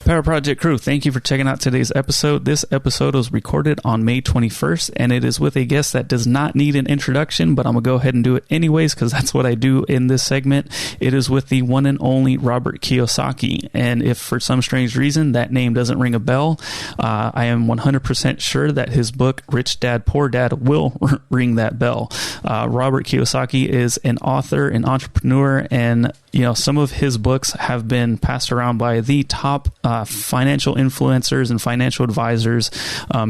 Power Project crew, thank you for checking out today's episode. This episode was recorded on May 21st, and it is with a guest that does not need an introduction, but I'm going to go ahead and do it anyways because that's what I do in this segment. It is with the one and only Robert Kiyosaki, and if for some strange reason that name doesn't ring a bell, I am 100% sure that his book, Rich Dad, Poor Dad, will ring that bell. Robert Kiyosaki is an author, an entrepreneur, and some of his books have been passed around by the top financial influencers and financial advisors.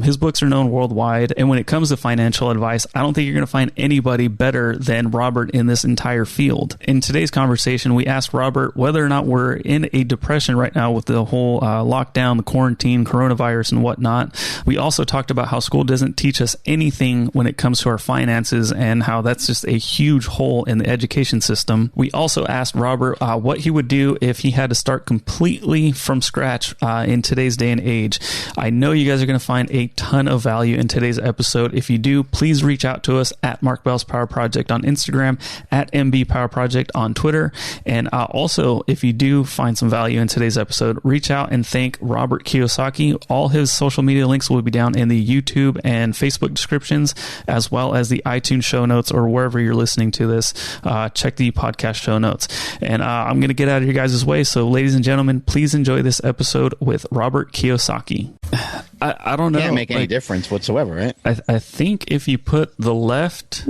His books are known worldwide. And when it comes to financial advice, I don't think you're going to find anybody better than Robert in this entire field. In today's conversation, we asked Robert whether or not we're in a depression right now with the whole lockdown, the quarantine, coronavirus, and whatnot. We also talked about how school doesn't teach us anything when it comes to our finances and how that's just a huge hole in the education system. We also asked Robert what he would do if he had to start completely from scratch in today's day and age. I know you guys are going to find a ton of value in today's episode. If you do, please reach out to us at Mark Bell's Power Project on Instagram, at MB Power Project on Twitter. And also, if you do find some value in today's episode, reach out and thank Robert Kiyosaki. All his social media links will be down in the YouTube and Facebook descriptions, as well as the iTunes show notes or wherever you're listening to this. Check the podcast show notes. And I'm going to get out of your guys' way. So, ladies and gentlemen, please enjoy this episode with Robert Kiyosaki. I don't know. Can't make any difference whatsoever, right? I think if you put the left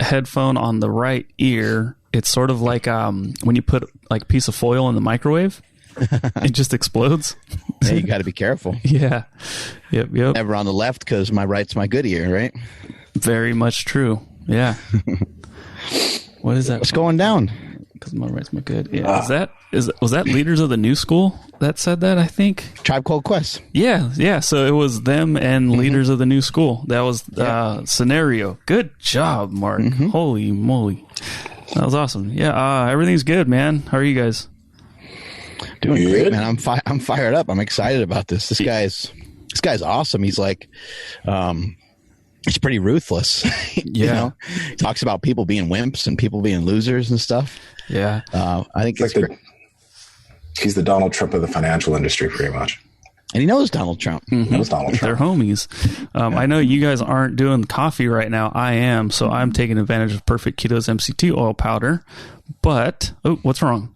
headphone on the right ear, it's sort of like when you put like a piece of foil in the microwave, it just explodes. Yeah, you got to be careful. Yeah. Yep. Never on the left because my right's my good ear, right? Very much true. Yeah. What is that? What's going down? Because my right's my good. Yeah. Was that Leaders of the New School that said that? I think Tribe Called Quest. Yeah. So it was them and Leaders of the New School. That was scenario. Good job, Mark. Holy moly, that was awesome. Yeah. Everything's good, man. How are you guys? Doing great, man. I'm fired up. I'm excited about this. This guy's awesome. He's like, he's pretty ruthless. Yeah. He talks about people being wimps and people being losers and stuff. Yeah. I think it's like he's the Donald Trump of the financial industry, pretty much. And he knows Donald Trump. He knows Donald Trump. They're homies. I know you guys aren't doing coffee right now. I am. So I'm taking advantage of Perfect Keto's MCT oil powder. But, what's wrong?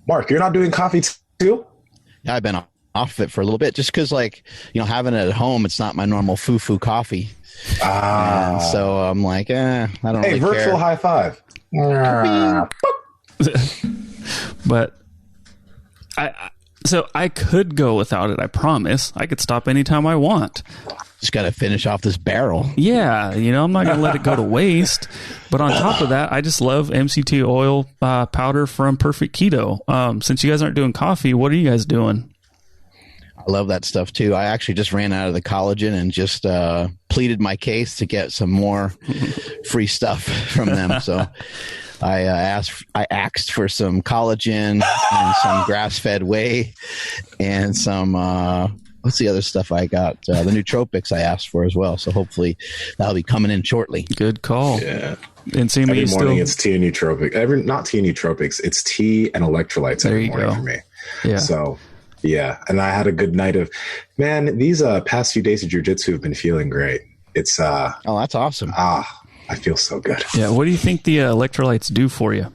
Mark, you're not doing coffee too? Yeah, I've been off of it for a little bit just because, having it at home, it's not my normal foo-foo coffee. And so I'm like, I don't really care. Hey, virtual high five. But I could go without it. I promise. I could stop anytime I want. Just got to finish off this barrel. Yeah. I'm not going to let it go to waste. But on top of that, I just love MCT oil powder from Perfect Keto. Since you guys aren't doing coffee, what are you guys doing? I love that stuff too. I actually just ran out of the collagen and just pleaded my case to get some more free stuff from them. So I asked for some collagen and some grass-fed whey and some what's the other stuff I got? The nootropics I asked for as well. So hopefully that'll be coming in shortly. Good call. Yeah. And see every morning it's tea and nootropics. Not tea and nootropics. It's tea and electrolytes every morning for me. Yeah. So. Yeah, and I had a good night of, man, these past few days of jiu-jitsu have been feeling great. It's oh, that's awesome. I feel so good. Yeah, what do you think the electrolytes do for you?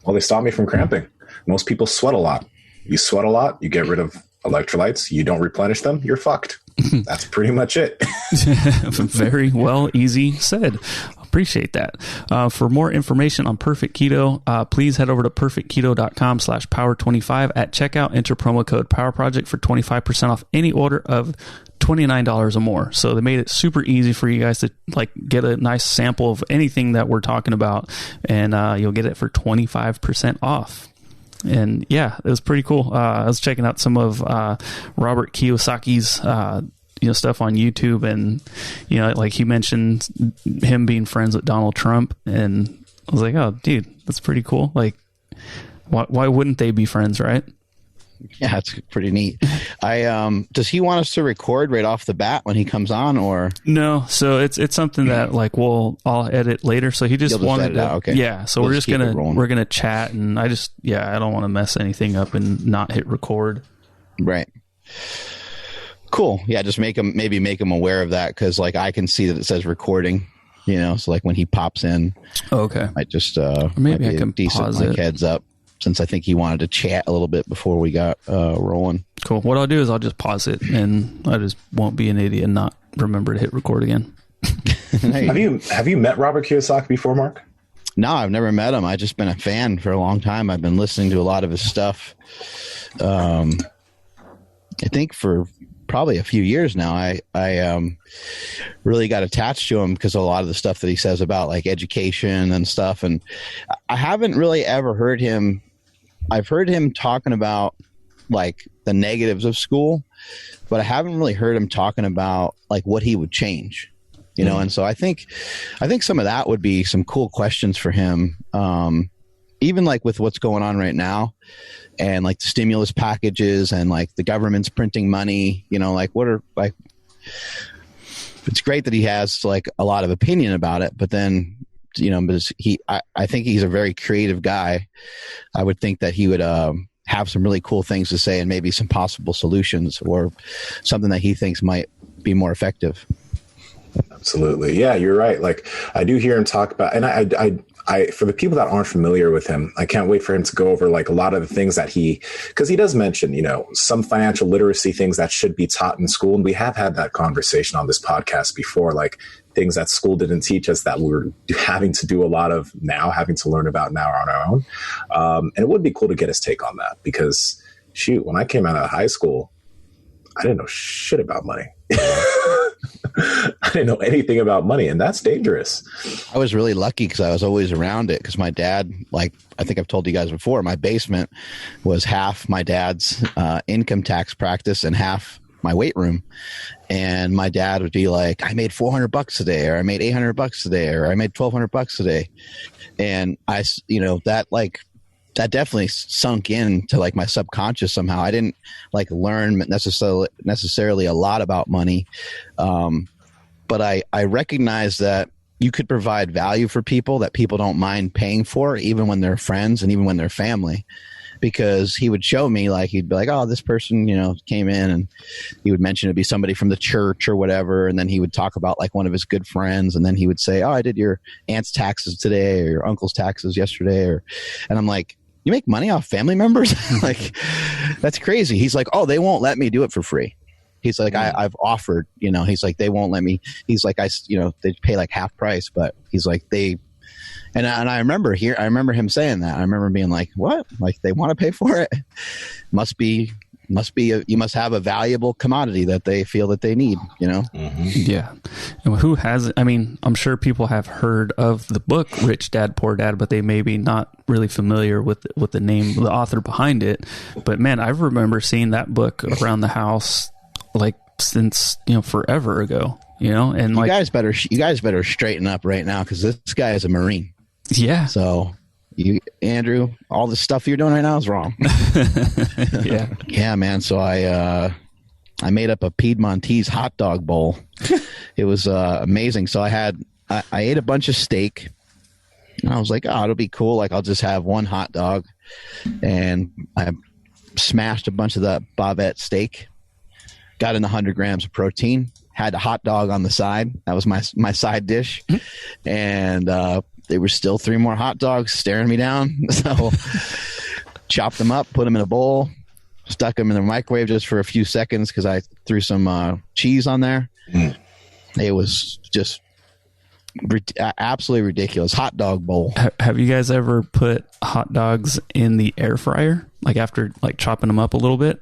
Well, they stop me from cramping. Most people sweat a lot. You sweat a lot, you get rid of electrolytes, you don't replenish them, you're fucked. That's pretty much it. Very well, easy said. Appreciate that. For more information on Perfect Keto, please head over to perfectketo.com/power25 at checkout. Enter promo code Power Project for 25% off any order of $29 or more. So they made it super easy for you guys to get a nice sample of anything that we're talking about, and you'll get it for 25% off. And yeah, it was pretty cool. I was checking out some of Robert Kiyosaki's stuff on YouTube, and like he mentioned him being friends with Donald Trump, and I was like, oh dude, that's pretty cool. Like why wouldn't they be friends, right? Yeah, it's pretty neat. Does he want us to record right off the bat when he comes on, or no? So it's something that I'll edit later. So he just wanted to, okay. Yeah. So we're gonna chat, and I don't want to mess anything up and not hit record. Right. Cool. Yeah. Just maybe make him aware of that. Cause like I can see that it says recording, so like when he pops in, I just, maybe I can pause it. Heads up, since I think he wanted to chat a little bit before we got rolling. Cool. What I'll do is I'll just pause it, and I just won't be an idiot and not remember to hit record again. Have you met Robert Kiyosaki before, Mark? No, I've never met him. I've just been a fan for a long time. I've been listening to a lot of his stuff. I think for probably a few years now. I really got attached to him because of a lot of the stuff that he says about like education and stuff. And I haven't really ever heard him. I've heard him talking about like the negatives of school, but I haven't really heard him talking about like what he would change, And so I think some of that would be some cool questions for him. Even like with what's going on right now and like the stimulus packages and like the government's printing money, like what are like, it's great that he has like a lot of opinion about it, but then, I think he's a very creative guy. I would think that he would, have some really cool things to say and maybe some possible solutions or something that he thinks might be more effective. Absolutely. Yeah, you're right. Like I do hear him talk about, and I, for the people that aren't familiar with him, I can't wait for him to go over like a lot of the things that because he does mention, some financial literacy things that should be taught in school. And we have had that conversation on this podcast before, like things that school didn't teach us that we're having to do a lot of now, having to learn about now on our own. And it would be cool to get his take on that because shoot, when I came out of high school, I didn't know shit about money. I didn't know anything about money, and that's dangerous. I was really lucky because I was always around it because my dad, like I think I've told you guys before, my basement was half my dad's income tax practice and half my weight room. And my dad would be like, I made $400 today, or I made $800 today, or I made $1,200 today. And I, that definitely sunk into like my subconscious somehow. I didn't like learn necessarily a lot about money. But I recognize that you could provide value for people that people don't mind paying for, even when they're friends and even when they're family, because he would show me like, he'd be like, oh, this person, came in, and he would mention it'd be somebody from the church or whatever. And then he would talk about like one of his good friends. And then he would say, oh, I did your aunt's taxes today or your uncle's taxes yesterday. And I'm like, you make money off family members? Like, that's crazy. He's like, oh, they won't let me do it for free. He's like, I've offered, he's like, they won't let me. He's like, they pay like half price, but he's like, and I remember him saying that. I remember being like, what? Like they want to pay for it? Must be you must have a valuable commodity that they feel that they need, Mm-hmm. Yeah. And who has, I'm sure people have heard of the book Rich Dad, Poor Dad, but they may be not really familiar with the name, the author behind it. But man, I remember seeing that book around the house like since, forever ago, and like, you guys better straighten up right now. Cause this guy is a Marine. Yeah. So Andrew, all the stuff you're doing right now is wrong. Yeah. Yeah, man. So I made up a Piedmontese hot dog bowl. It was amazing. So I ate a bunch of steak, and I was like, oh, it'll be cool. Like I'll just have one hot dog, and I smashed a bunch of the bavette steak, got in 100 grams of protein, had a hot dog on the side. That was my side dish. And there were still 3 more hot dogs staring me down. So chopped them up, put them in a bowl, stuck them in the microwave just for a few seconds because I threw some cheese on there. It was just absolutely ridiculous. Hot dog bowl. Have you guys ever put hot dogs in the air fryer? Like after like chopping them up a little bit?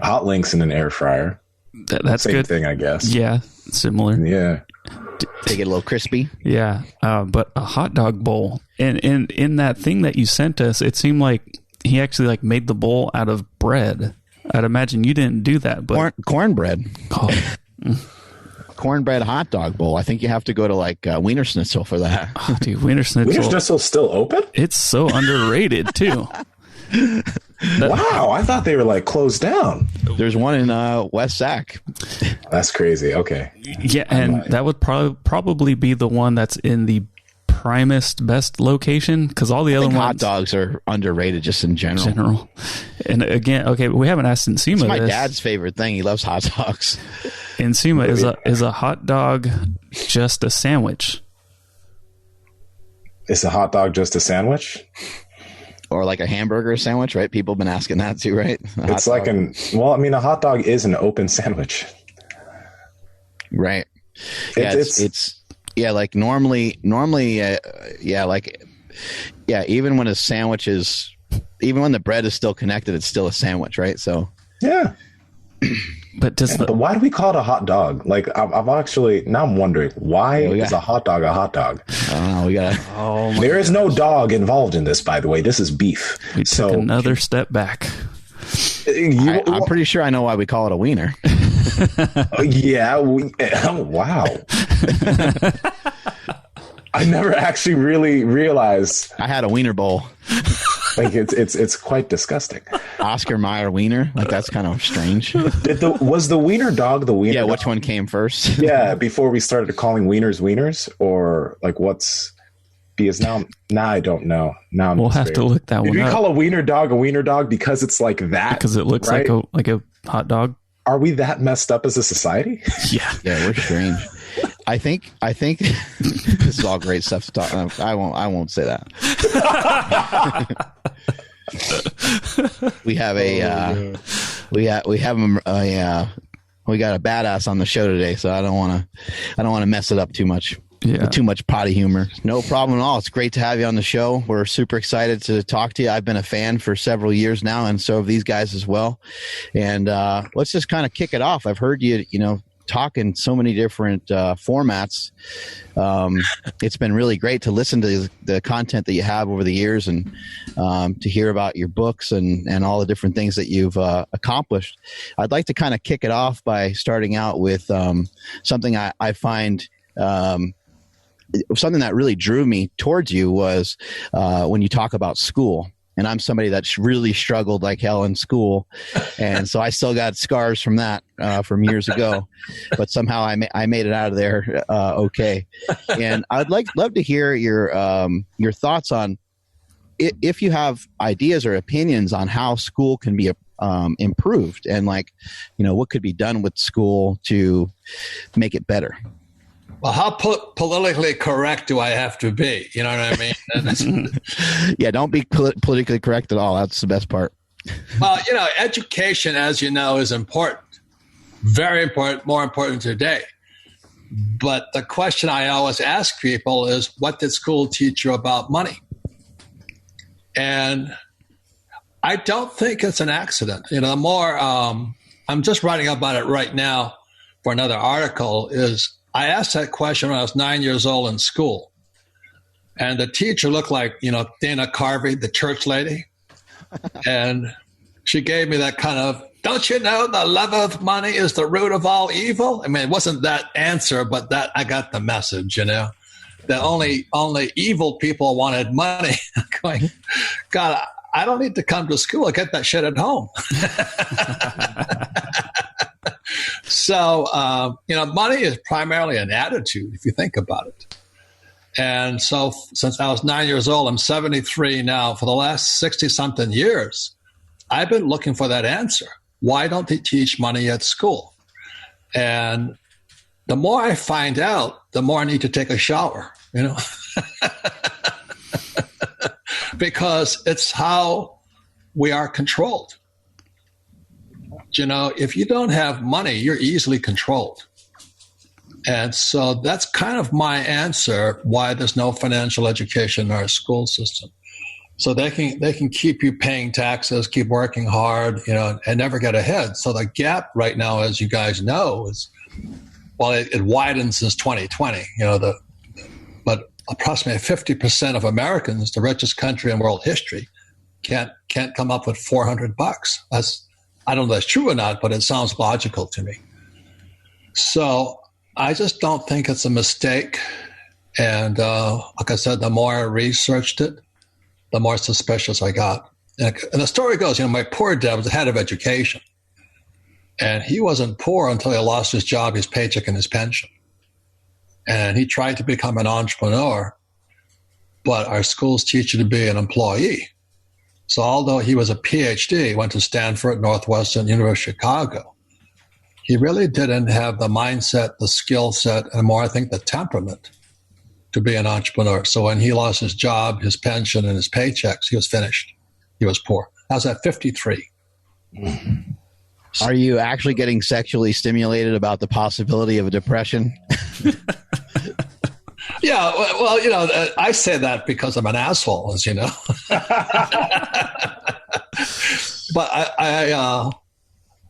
Hot links in an air fryer. That's same good thing, I guess. Yeah, similar. Yeah, they get a little crispy. Yeah, but a hot dog bowl, and in that thing that you sent us, it seemed like he actually like made the bowl out of bread. I'd imagine you didn't do that, but cornbread. Oh. Cornbread hot dog bowl. I think you have to go to like Wiener Schnitzel for that. Oh, dude, Wiener Schnitzel's still open? It's so underrated too. Wow, I thought they were like closed down. There's one in West Sac. That's crazy. Okay. Yeah, and that would probably be the one that's in the primest, best location? Because all the other ones, hot dogs are underrated just in general. And again, okay, we haven't asked Nsima. It's my dad's favorite thing. He loves hot dogs. Nsima, is a hot dog just a sandwich? Is a hot dog just a sandwich? Or like a hamburger sandwich, right? People have been asking that too, right? It's like a hot dog is an open sandwich. Right. Yeah, it's like normally, even when a sandwich is, even when the bread is still connected, it's still a sandwich, right? So yeah. But why do we call it a hot dog? Like I'm actually now I'm wondering why is a hot dog a hot dog? I don't know. There is no dog involved in this, by the way. This is beef. We took another step back. I'm pretty sure I know why we call it a wiener. Yeah. Wow. I never actually really realized. I had a wiener bowl. Like it's quite disgusting. Oscar Mayer wiener, like that's kind of strange. Was the wiener dog the wiener? Yeah, dog? which one came first? Yeah, before we started calling wieners, or like what's? Because now I don't know. Now we'll have to look that one up. Did we call a wiener dog because it's like that? Because it looks right? like a hot dog. Are we that messed up as a society? Yeah, we're strange. I think this is all great stuff to talk. I won't say that. We have we got a badass on the show today, so I don't want to mess it up too much. Yeah. With too much potty humor. No problem at all. It's great to have you on the show. We're super excited to talk to you. I've been a fan for several years now, and so have these guys as well. And let's just kind of kick it off. I've heard you talk in so many different formats. It's been really great to listen to the content that you have over the years, and to hear about your books and all the different things that you've accomplished. I'd like to kind of kick it off by starting out with something I find something that really drew me towards you was when you talk about school. And I'm somebody that's really struggled like hell in school. And so I still got scars from that from years ago. But somehow I made it out of there okay. And I'd love to hear your thoughts on if you have ideas or opinions on how school can be improved, and what could be done with school to make it better. Well, how politically correct do I have to be? You know what I mean? Yeah, don't be politically correct at all. That's the best part. Well, education, as you know, is important. Very important, more important today. But the question I always ask people is, what did school teach you about money? And I don't think it's an accident. The more, I'm just writing up it right now for another article, is I asked that question when I was 9 years old in school. And the teacher looked like, Dana Carvey, the church lady. And she gave me that kind of, don't you know the love of money is the root of all evil? I mean, it wasn't that answer, but that I got the message, that only evil people wanted money. Going, God, I don't need to come to school. I get that shit at home. So, money is primarily an attitude, if you think about it. And so since I was 9 years old, I'm 73 now. For the last 60-something years, I've been looking for that answer. Why don't they teach money at school? And the more I find out, the more I need to take a shower, because it's how we are controlled. If you don't have money, you're easily controlled. And so that's kind of my answer why there's no financial education in our school system. So they can keep you paying taxes, keep working hard, and never get ahead. So the gap right now, as you guys know, is, it widened since 2020, but approximately 50% of Americans, the richest country in world history, can't come up with $400. I don't know if that's true or not, but it sounds logical to me. So I just don't think it's a mistake. And like I said, the more I researched it, the more suspicious I got. And the story goes, my poor dad was the head of education. And he wasn't poor until he lost his job, his paycheck, and his pension. And he tried to become an entrepreneur. but our schools teach you to be an employee. So although he was a PhD, went to Stanford, Northwestern, University of Chicago, he really didn't have the mindset, the skill set, and more, I think, the temperament to be an entrepreneur. So when he lost his job, his pension, and his paychecks, he was finished. He was poor. I was at 53. Are you actually getting sexually stimulated about the possibility of a depression? Yeah, well, you know, I say that because I'm an asshole, as you know. But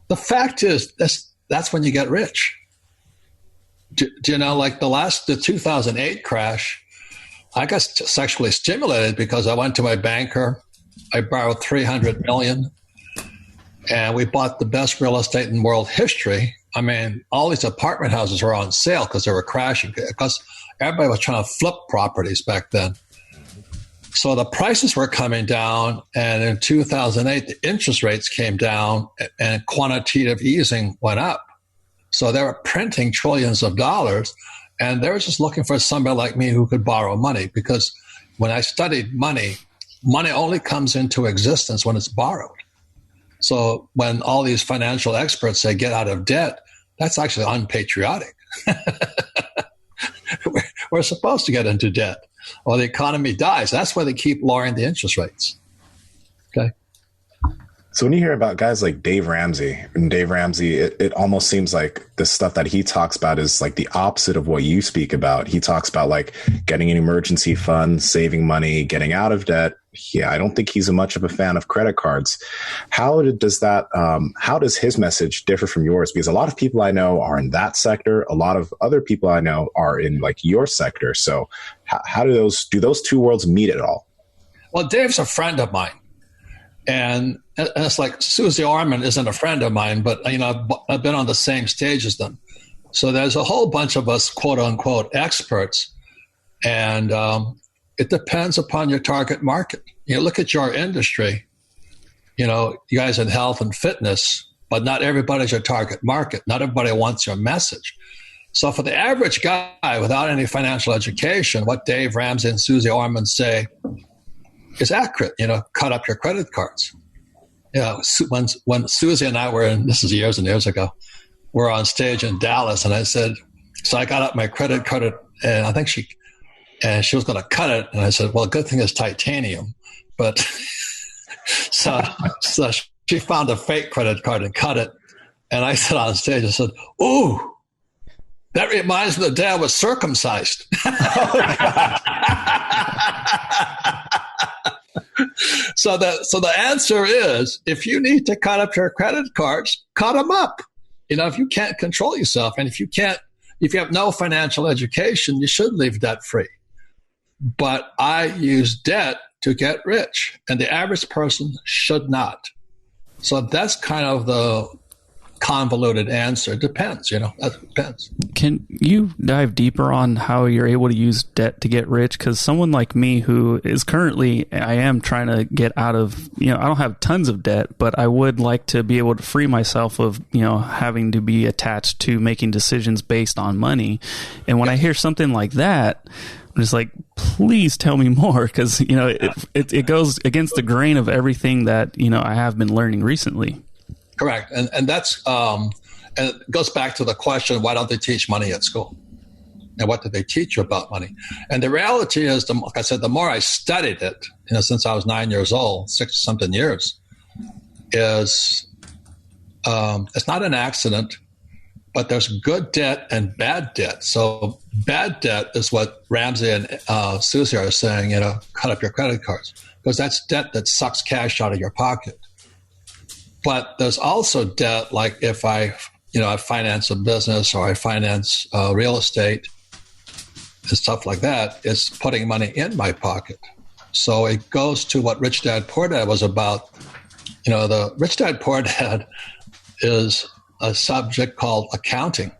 the fact is, that's when you get rich. Do you know, like the 2008 crash, I got sexually stimulated because I went to my banker. I borrowed $300 million, and we bought the best real estate in world history. I mean, all these apartment houses were on sale because they were crashing, because everybody was trying to flip properties back then. So the prices were coming down, and in 2008, the interest rates came down and quantitative easing went up. So they were printing trillions of dollars, and they were just looking for somebody like me who could borrow money, because when I studied money only comes into existence when it's borrowed. So when all these financial experts say get out of debt, that's actually unpatriotic. We're supposed to get into debt, or the economy dies. That's why they keep lowering the interest rates. Okay. So when you hear about guys like Dave Ramsey, it almost seems like the stuff that he talks about is like the opposite of what you speak about. He talks about like getting an emergency fund, saving money, getting out of debt. Yeah, I don't think he's much of a fan of credit cards. How does his message differ from yours? Because a lot of people I know are in that sector. A lot of other people I know are in like your sector. So how do those two worlds meet at all? Well, Dave's a friend of mine. And it's like Susie Orman isn't a friend of mine, but you know, I've been on the same stage as them. So there's a whole bunch of us, quote unquote, experts. And it depends upon your target market. You know, look at your industry, you know, you guys in health and fitness, but not everybody's your target market. Not everybody wants your message. So for the average guy without any financial education, what Dave Ramsey and Susie Orman say is accurate. You know, cut up your credit cards. You know, when Susie and I were in, this is years and years ago, we're on stage in Dallas, and I said, so I got up my credit card, and I think she was going to cut it, and I said, well, good thing it's titanium. But so she found a fake credit card and cut it, and I said on stage, I said, ooh, that reminds me of the day I was circumcised. So the answer is, if you need to cut up your credit cards, cut them up. You know, if you can't control yourself, and if you have no financial education, you should leave debt free. But I use debt to get rich, and the average person should not. So that's kind of the convoluted answer. It depends, you know, that depends. Can you dive deeper on how you're able to use debt to get rich? Because someone like me who is currently, I am trying to get out of, you know, I don't have tons of debt, but I would like to be able to free myself of, you know, having to be attached to making decisions based on money. And when I hear something like that, I'm just like, please tell me more, because, you know, it goes against the grain of everything that, you know, I have been learning recently. Correct. And that's, and it goes back to the question, why don't they teach money at school? And what do they teach you about money? And the reality is, like I said, the more I studied it, you know, since I was 9 years old, 60-something years, is it's not an accident, but there's good debt and bad debt. So bad debt is what Ramsey and Susie are saying, you know, cut up your credit cards, because that's debt that sucks cash out of your pocket. But there's also debt, like if I finance a business or I finance real estate and stuff like that, it's putting money in my pocket. So it goes to what Rich Dad Poor Dad was about. You know, the Rich Dad Poor Dad is a subject called accounting,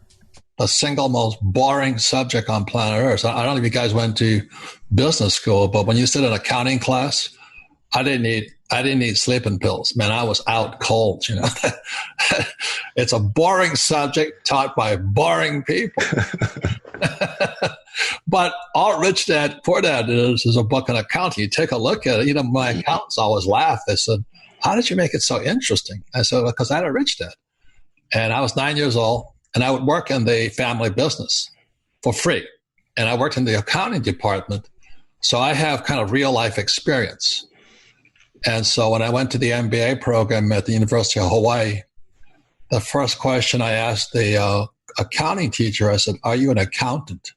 the single most boring subject on planet Earth. I don't know if you guys went to business school, but when you sit in accounting class, I didn't need sleeping pills. Man, I was out cold, you know. It's a boring subject taught by boring people. But all Rich Dad, Poor Dad is a book on accounting. You take a look at it. You know, my accountants always laugh. They said, how did you make it so interesting? I said, because I had a rich dad. And I was 9 years old, and I would work in the family business for free. And I worked in the accounting department. So I have kind of real life experience. And so when I went to the MBA program at the University of Hawaii, the first question I asked the accounting teacher, I said, are you an accountant?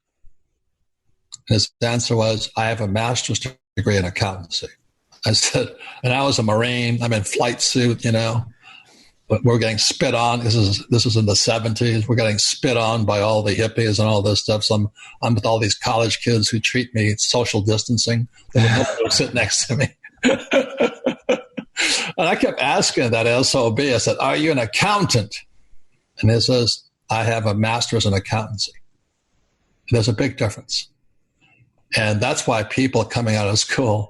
And his answer was, I have a master's degree in accountancy. I said, and I was a Marine. I'm in flight suit, you know, but we're getting spit on. This is in the 70s. We're getting spit on by all the hippies and all this stuff. So I'm with all these college kids who treat me social distancing. They would sit next to me. And I kept asking that SOB. I said, are you an accountant? And he says, I have a master's in accountancy. There's a big difference. And that's why people coming out of school,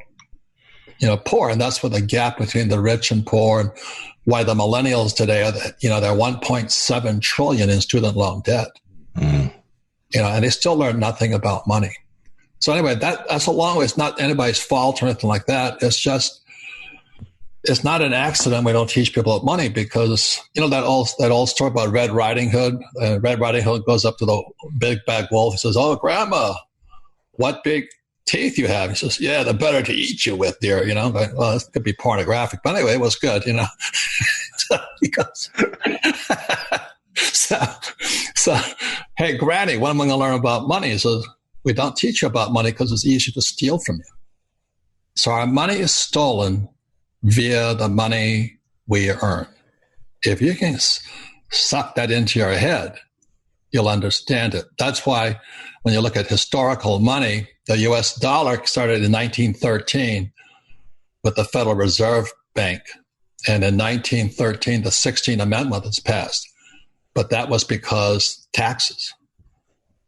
you know, poor. And that's where the gap between the rich and poor, and why the millennials today are, you know, they're 1.7 trillion in student loan debt. Mm. You know, and they still learn nothing about money. So anyway, that's a long way. It's not anybody's fault or anything like that. It's just, it's not an accident we don't teach people about money, because, you know, that old story about Red Riding Hood. Red Riding Hood goes up to the big bad wolf. He says, oh, Grandma, what big teeth you have? He says, yeah, the better to eat you with, dear. You know, but, well, this could be pornographic. But anyway, it was good, you know. So he goes, so, hey, Granny, when am I going to learn about money? He says, we don't teach you about money because it's easy to steal from you. So our money is stolen via the money we earn. If you can suck that into your head, you'll understand it. That's why when you look at historical money, the U.S. dollar started in 1913 with the Federal Reserve Bank. And in 1913, the 16th Amendment was passed. But that was because taxes.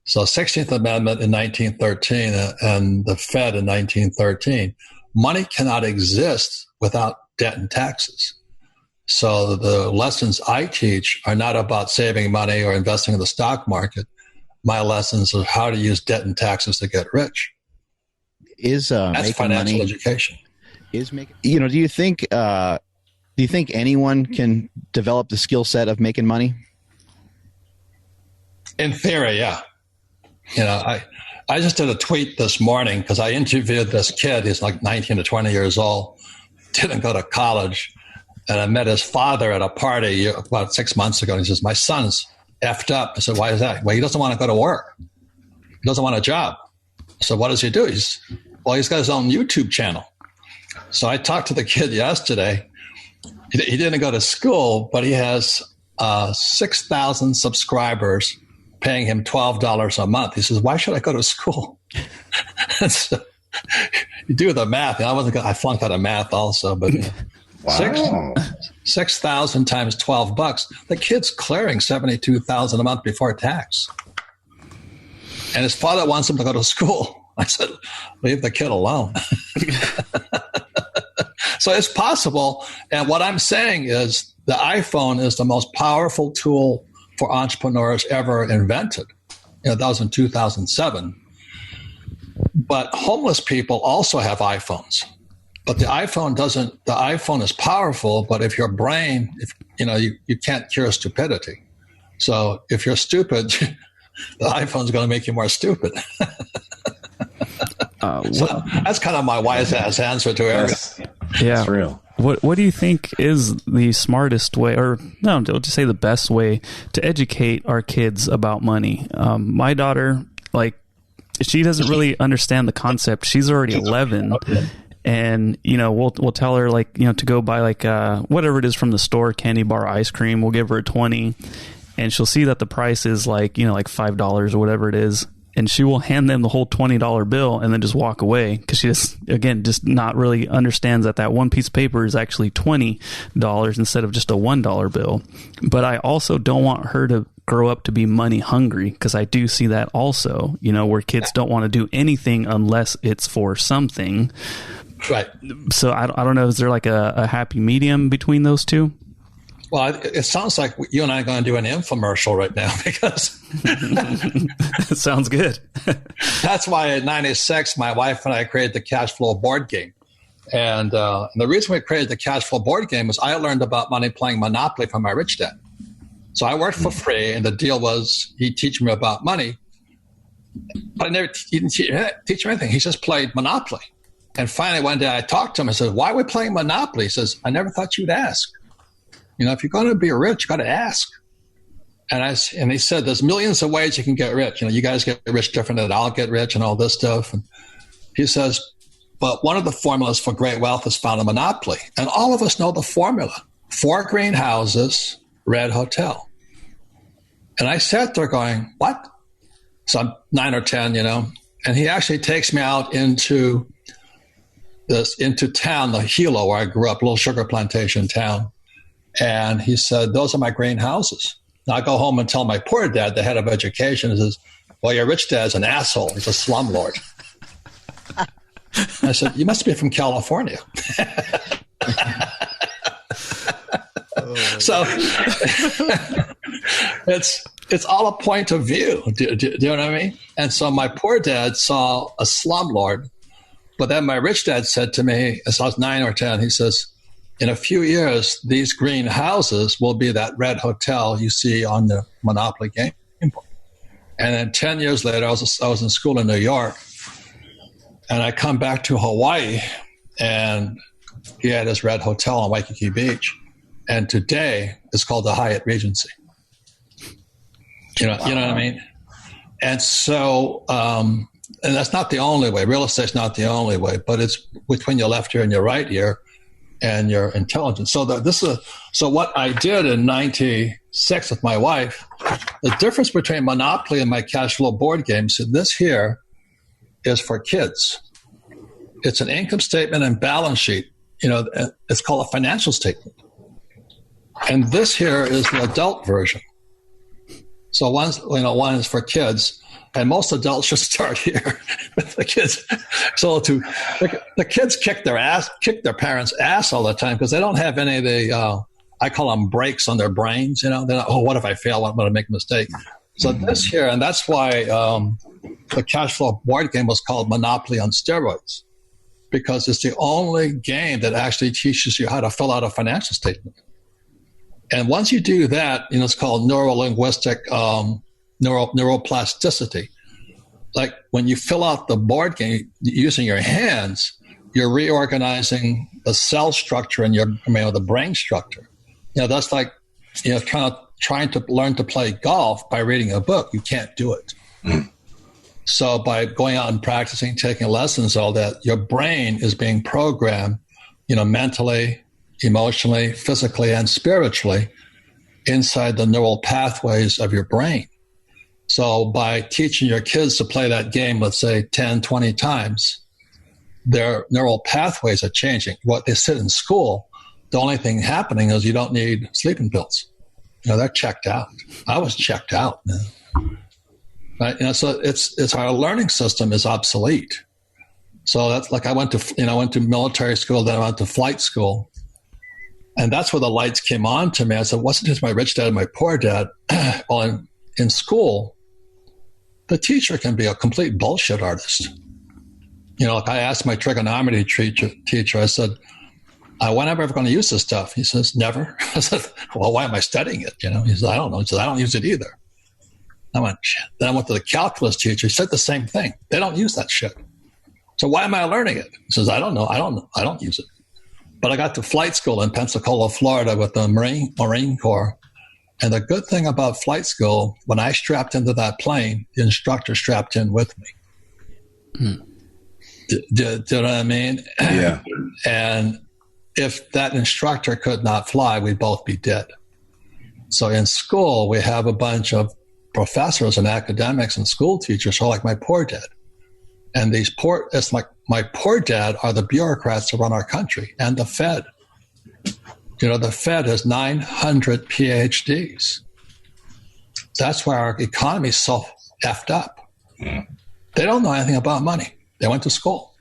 So 16th Amendment in 1913 and the Fed in 1913, money cannot exist without debt and taxes. So the lessons I teach are not about saving money or investing in the stock market. My lessons are how to use debt and taxes to get rich. That's financial education. Do you think anyone can develop the skill set of making money? In theory, yeah. You know, I just did a tweet this morning because I interviewed this kid. He's like 19 to 20 years old, didn't go to college. And I met his father at a party about 6 months ago. And he says, my son's effed up. I said, why is that? Well, he doesn't want to go to work. He doesn't want a job. So what does he do? He's got his own YouTube channel. So I talked to the kid yesterday. He didn't go to school, but he has 6,000 subscribers paying him $12 a month. He says, why should I go to school? So, you do the math. I flunked out of math also, but wow. 6,000 times $12. The kid's clearing $72,000 a month before tax. And his father wants him to go to school. I said, leave the kid alone. So it's possible. And what I'm saying is the iPhone is the most powerful tool for entrepreneurs ever invented. You know, that was in 2007. But homeless people also have iPhones. But the iPhone is powerful, but if your brain, you can't cure stupidity. So if you're stupid, the iPhone's going to make you more stupid. So that's kind of my wise ass answer to everything. Yeah. That's real. What do you think is the smartest way, or no, I'll just say the best way to educate our kids about money? My daughter, she doesn't really understand the concept. She's already 11. And, we'll tell her to go buy whatever it is from the store, candy bar, ice cream. We'll give her a 20 and she'll see that the price is like $5 or whatever it is. And she will hand them the whole $20 bill and then just walk away because she just not really understands that one piece of paper is actually $20 instead of just a $1 bill. But I also don't want her to grow up to be money hungry, because I do see that also, where kids don't want to do anything unless it's for something. Right. So I don't know, is there a happy medium between those two? Well, it sounds like you and I are going to do an infomercial right now because sounds good. That's why in '96, my wife and I created the cash flow board game. And the reason we created the cash flow board game was I learned about money playing Monopoly from my rich dad. So I worked for free, and the deal was he'd teach me about money, but he didn't teach me anything. He just played Monopoly. And finally, one day I talked to him. I said, "Why are we playing Monopoly?" He says, "I never thought you'd ask. If you're going to be rich, you got to ask." And he said, "There's millions of ways you can get rich. You guys get rich different than I'll get rich and all this stuff." And he says, "But one of the formulas for great wealth is found in Monopoly. And all of us know the formula. 4 green houses, red hotel." And I sat there going, "What?" So I'm 9 or 10, and he actually takes me out into town, the Hilo, where I grew up, a little sugar plantation town. And he said, "Those are my green houses." And I go home and tell my poor dad, the head of education, he says, "Well, your rich dad's an asshole. He's a slumlord." I said, "You must be from California." So it's all a point of view. Do you know what I mean? And so my poor dad saw a slumlord, but then my rich dad said to me, as I was 9 or 10, he says, "In a few years, these green houses will be that red hotel you see on the Monopoly game board." And then 10 years later, I was in school in New York, and I come back to Hawaii, and he had his red hotel on Waikiki Beach. And today, it's called the Hyatt Regency. You know what I mean? And so, and that's not the only way. Real estate's not the only way, but it's between your left ear and your right ear and your intelligence. So so what I did in '96 with my wife, the difference between Monopoly and my cash flow board game, so this here is for kids. It's an income statement and balance sheet. It's called a financial statement. And this here is the adult version. So one is for kids, and most adults should start here with the kids. So the kids kick their parents' ass all the time because they don't have any of the I call them brakes on their brains. They're not, "Oh, what if I fail? What if I make a mistake?" So this here, and that's why the cash flow board game was called Monopoly on steroids, because it's the only game that actually teaches you how to fill out a financial statement. And once you do that, it's called neuro-linguistic neuroplasticity. Like when you fill out the board game using your hands, you're reorganizing the cell structure and the brain structure. That's like trying to learn to play golf by reading a book. You can't do it. Mm. So by going out and practicing, taking lessons, all that, your brain is being programmed, mentally, emotionally, physically, and spiritually inside the neural pathways of your brain. So by teaching your kids to play that game, let's say 10, 20 times, their neural pathways are changing. What they sit in school, the only thing happening is you don't need sleeping pills. They're checked out. I was checked out. Right? So it's our learning system is obsolete. So that's like I went to military school, then I went to flight school. And that's where the lights came on to me. I said, wasn't just my rich dad and my poor dad. Well, in school, the teacher can be a complete bullshit artist. Like I asked my trigonometry teacher, I said, when am I ever going to use this stuff? He says, never. I said, well, why am I studying it? He said, I don't know. He said, I don't use it either. I went, shit. Then I went to the calculus teacher. He said the same thing. They don't use that shit. So why am I learning it? He says, I don't know. I don't use it. But I got to flight school in Pensacola, Florida with the Marine Corps. And the good thing about flight school, when I strapped into that plane, the instructor strapped in with me. Hmm. Do you know what I mean? Yeah. And if that instructor could not fly, we'd both be dead. So in school, we have a bunch of professors and academics and school teachers who are like my poor dad. And it's like my poor dad are the bureaucrats that run our country and the Fed. The Fed has 900 PhDs. That's why our economy is so effed up. Mm. They don't know anything about money. They went to school.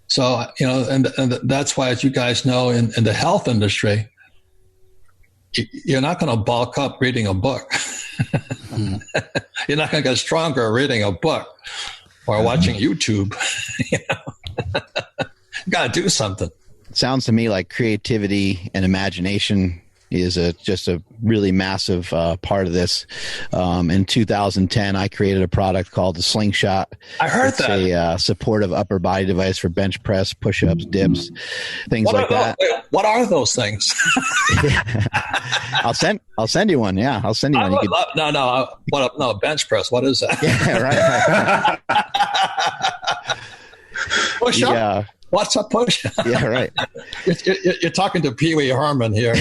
So, and that's why, as you guys know, in the health industry, you're not going to bulk up reading a book. You're not going to get stronger reading a book or watching YouTube. You got to do something. It sounds to me like creativity and imagination is just a really massive part of this. In 2010, I created a product called the Slingshot. I heard it's that. A supportive upper body device for bench press, push-ups, dips, things like that. What are those things? I'll send you one. Yeah, I'll send you one. No, bench press. What is that? Yeah, right. Push up? Yeah. What's a push? Yeah, right. You're talking to Pee Wee Herman here.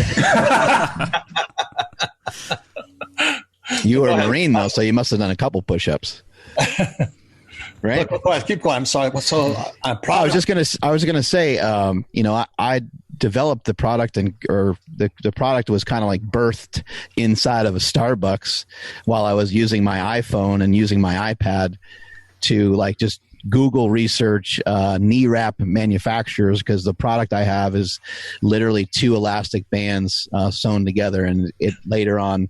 You were a Marine, though, so you must have done a couple push-ups. Right? Go ahead, keep going. I'm sorry. So I'm proud. I was gonna say, I developed the product, or the product was kind of like birthed inside of a Starbucks while I was using my iPhone and using my iPad to like just Google research knee wrap manufacturers, because the product I have is literally 2 elastic bands sewn together, and it later on,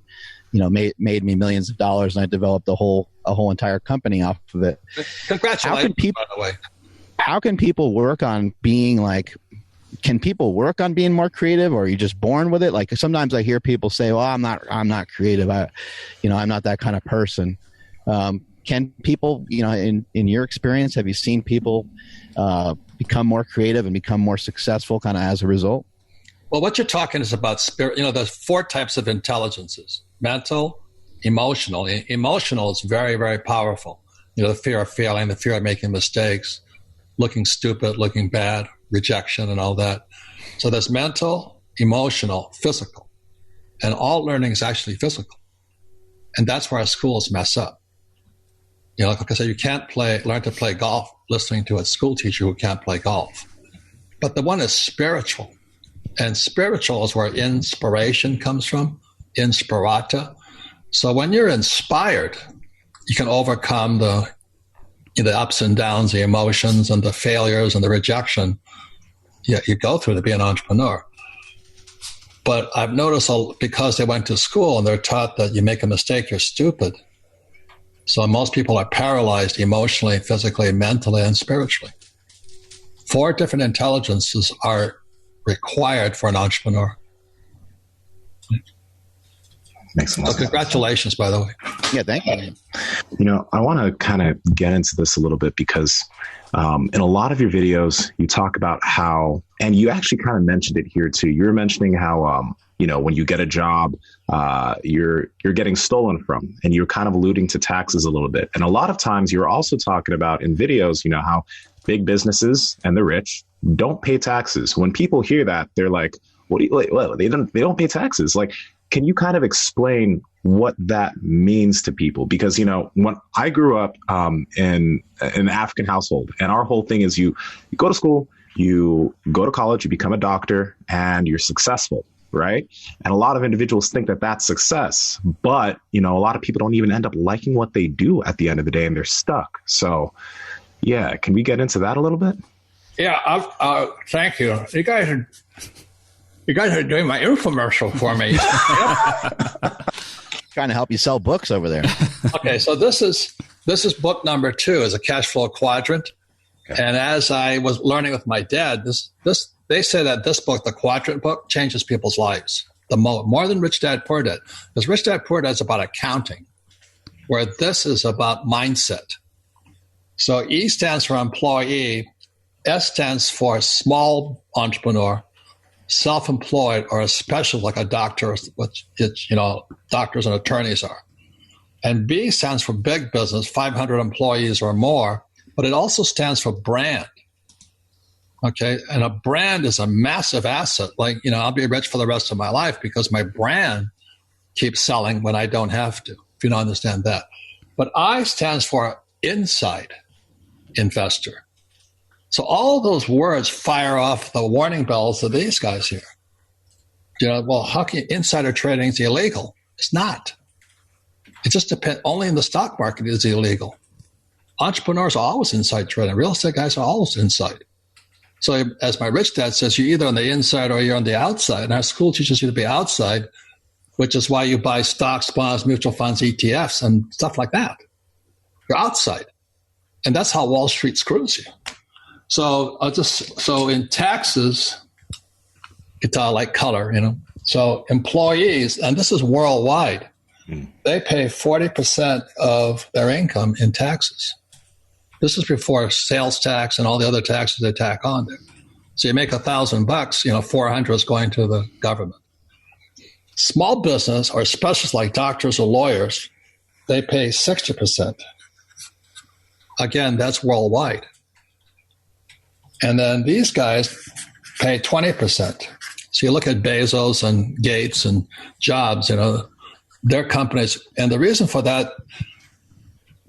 made me millions of dollars, and I developed a whole entire company off of it. Congratulations, by the way. How can people work on being like? Can people work on being more creative, or are you just born with it? Like sometimes I hear people say, "Well, I'm not creative. I'm not that kind of person." Can people, in your experience, have you seen people become more creative and become more successful kind of as a result? Well, what you're talking is about spirit. There's 4 types of intelligences: mental, emotional. Emotional is very, very powerful. The fear of failing, the fear of making mistakes, looking stupid, looking bad, rejection, and all that. So there's mental, emotional, physical. And all learning is actually physical. And that's where our schools mess up. Like I said, you can't learn to play golf listening to a school teacher who can't play golf. But the one is spiritual. And spiritual is where inspiration comes from, inspirata. So when you're inspired, you can overcome the ups and downs, the emotions and the failures and the rejection you go through to be an entrepreneur. But I've noticed because they went to school and they're taught that you make a mistake, you're stupid. So most people are paralyzed emotionally, physically, mentally, and spiritually. 4 different intelligences are required for an entrepreneur. Makes sense. So congratulations, by the way. Yeah, thank you. I want to kind of get into this a little bit because in a lot of your videos, you talk about how, and you actually kind of mentioned it here too. You were mentioning how, when you get a job, you're getting stolen from, and you're kind of alluding to taxes a little bit. And a lot of times you're also talking about in videos, how big businesses and the rich don't pay taxes. When people hear that, they're like, they don't pay taxes. Like, can you kind of explain what that means to people? Because, when I grew up in an African household, and our whole thing is you go to school, you go to college, you become a doctor, and you're successful, right? And a lot of individuals think that that's success. But, a lot of people don't even end up liking what they do at the end of the day, and they're stuck. So, yeah, can we get into that a little bit? Yeah, thank you. You guys are doing my infomercial for me. Trying to help you sell books over there. Okay, so this is book number 2, is a cash flow quadrant. Okay. And as I was learning with my dad, they say that this book, the quadrant book, changes people's lives. More than Rich Dad Poor Dad. Because Rich Dad Poor Dad is about accounting, where this is about mindset. So E stands for employee, S stands for small entrepreneur, self-employed, or a special like a doctor, which doctors and attorneys are. And B stands for big business, 500 employees or more, but it also stands for brand. Okay, and a brand is a massive asset. Like, I'll be rich for the rest of my life because my brand keeps selling when I don't have to, if you don't understand that. But I stands for inside investor. So all those words fire off the warning bells of these guys here. How can insider trading is illegal? It's not. It just depends. Only in the stock market is illegal. Entrepreneurs are always inside trading. Real estate guys are always inside. So as my rich dad says, you're either on the inside or you're on the outside. And our school teaches you to be outside which is why you buy stocks, bonds, mutual funds, ETFs, and stuff like that. You're outside. And that's how Wall Street screws you. So in taxes, it's like color, So employees, and this is worldwide, they pay 40% of their income in taxes. This is before sales tax and all the other taxes they tack on there. So you make $1,000, 400 is going to the government. Small business or specialists like doctors or lawyers, they pay 60%. Again, that's worldwide. And then these guys pay 20%. So you look at Bezos and Gates and Jobs, their companies. And the reason for that,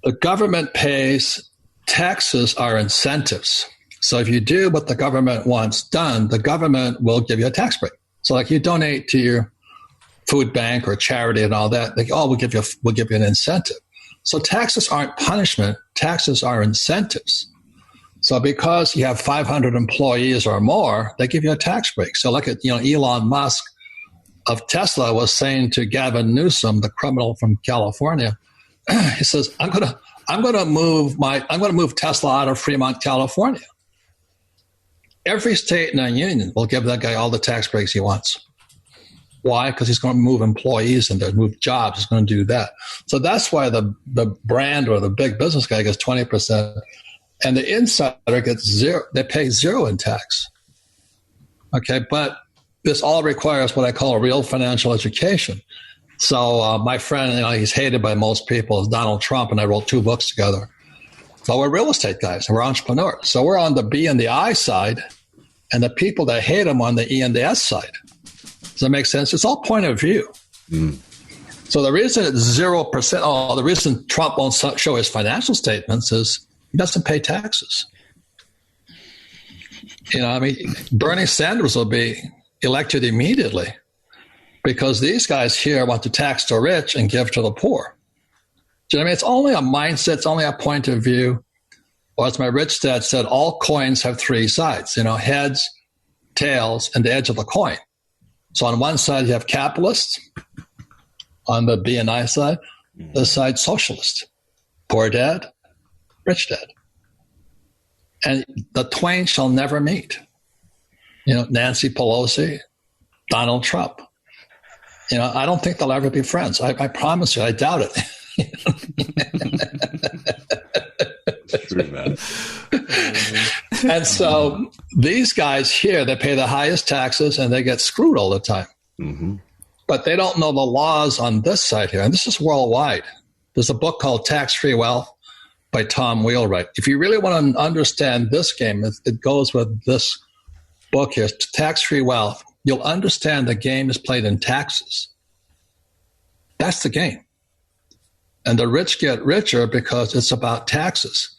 the government pays, taxes are incentives. So if you do what the government wants done, the government will give you a tax break. So like you donate to your food bank or charity and all that, we'll give you an incentive. So taxes aren't punishment, taxes are incentives. So because you have 500 employees or more, they give you a tax break. So look at, Elon Musk of Tesla was saying to Gavin Newsom, the criminal from California, he says, I'm going to move Tesla out of Fremont, California. Every state in the union will give that guy all the tax breaks he wants. Why? Because he's going to move employees and move jobs. He's going to do that. So that's why the brand or the big business guy gets 20%. And the insider gets zero. They pay zero in tax. Okay, but this all requires what I call a real financial education. So my friend, he's hated by most people, is Donald Trump, and I wrote 2 books together. But we're real estate guys, and we're entrepreneurs. So we're on the B and the I side, and the people that hate him on the E and the S side. Does that make sense? It's all point of view. So the reason it's 0%, the reason Trump won't show his financial statements is he doesn't pay taxes. Bernie Sanders will be elected immediately because these guys here want to tax the rich and give to the poor. Do you know what I mean? It's only a mindset. It's only a point of view. Or as my rich dad said, all coins have 3 sides, heads, tails, and the edge of the coin. So on one side, you have capitalists. On the B and I side, this side, socialist. Poor dad, rich dad. And the twain shall never meet. Nancy Pelosi, Donald Trump. I don't think they'll ever be friends. I promise you, I doubt it. True, man. And so these guys here, they pay the highest taxes and they get screwed all the time. Mm-hmm. But they don't know the laws on this side here. And this is worldwide. There's a book called Tax-Free Wealth by Tom Wheelwright. If you really want to understand this game, it goes with this book here, Tax-Free Wealth. You'll understand the game is played in taxes. That's the game. And the rich get richer because it's about taxes.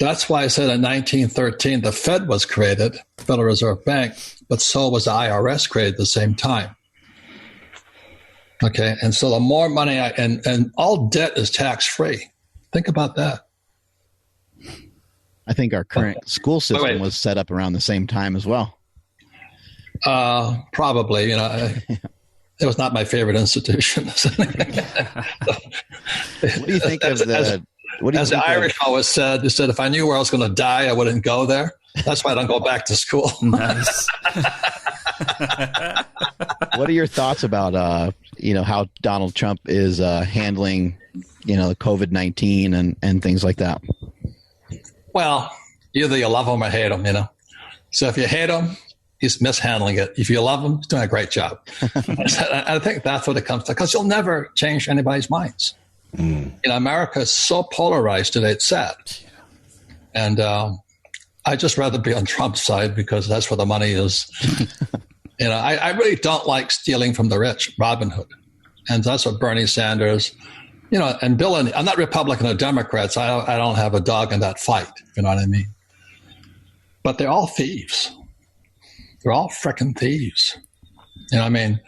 That's why I said in 1913, the Fed was created, Federal Reserve Bank, but so was the IRS created at the same time. Okay, and so the more money, and all debt is tax-free. Think about that. I think our current school system was set up around the same time as well. Probably, it was not my favorite institution. What do you think of the... As the Irish always said, they said, if I knew where I was going to die, I wouldn't go there. That's why I don't go back to school. Nice. What are your thoughts about, how Donald Trump is handling, the COVID-19 and things like that? Well, either you love him or hate him, So if you hate him, he's mishandling it. If you love him, he's doing a great job. I think that's what it comes to, because you'll never change anybody's minds. America is so polarized today, it's sad. And I'd just rather be on Trump's side because that's where the money is. I really don't like stealing from the rich, Robin Hood. And that's what Bernie Sanders, and Bill, and I'm not Republican or Democrats. I don't have a dog in that fight, if you know what I mean. But they're all thieves. They're all frickin' thieves. I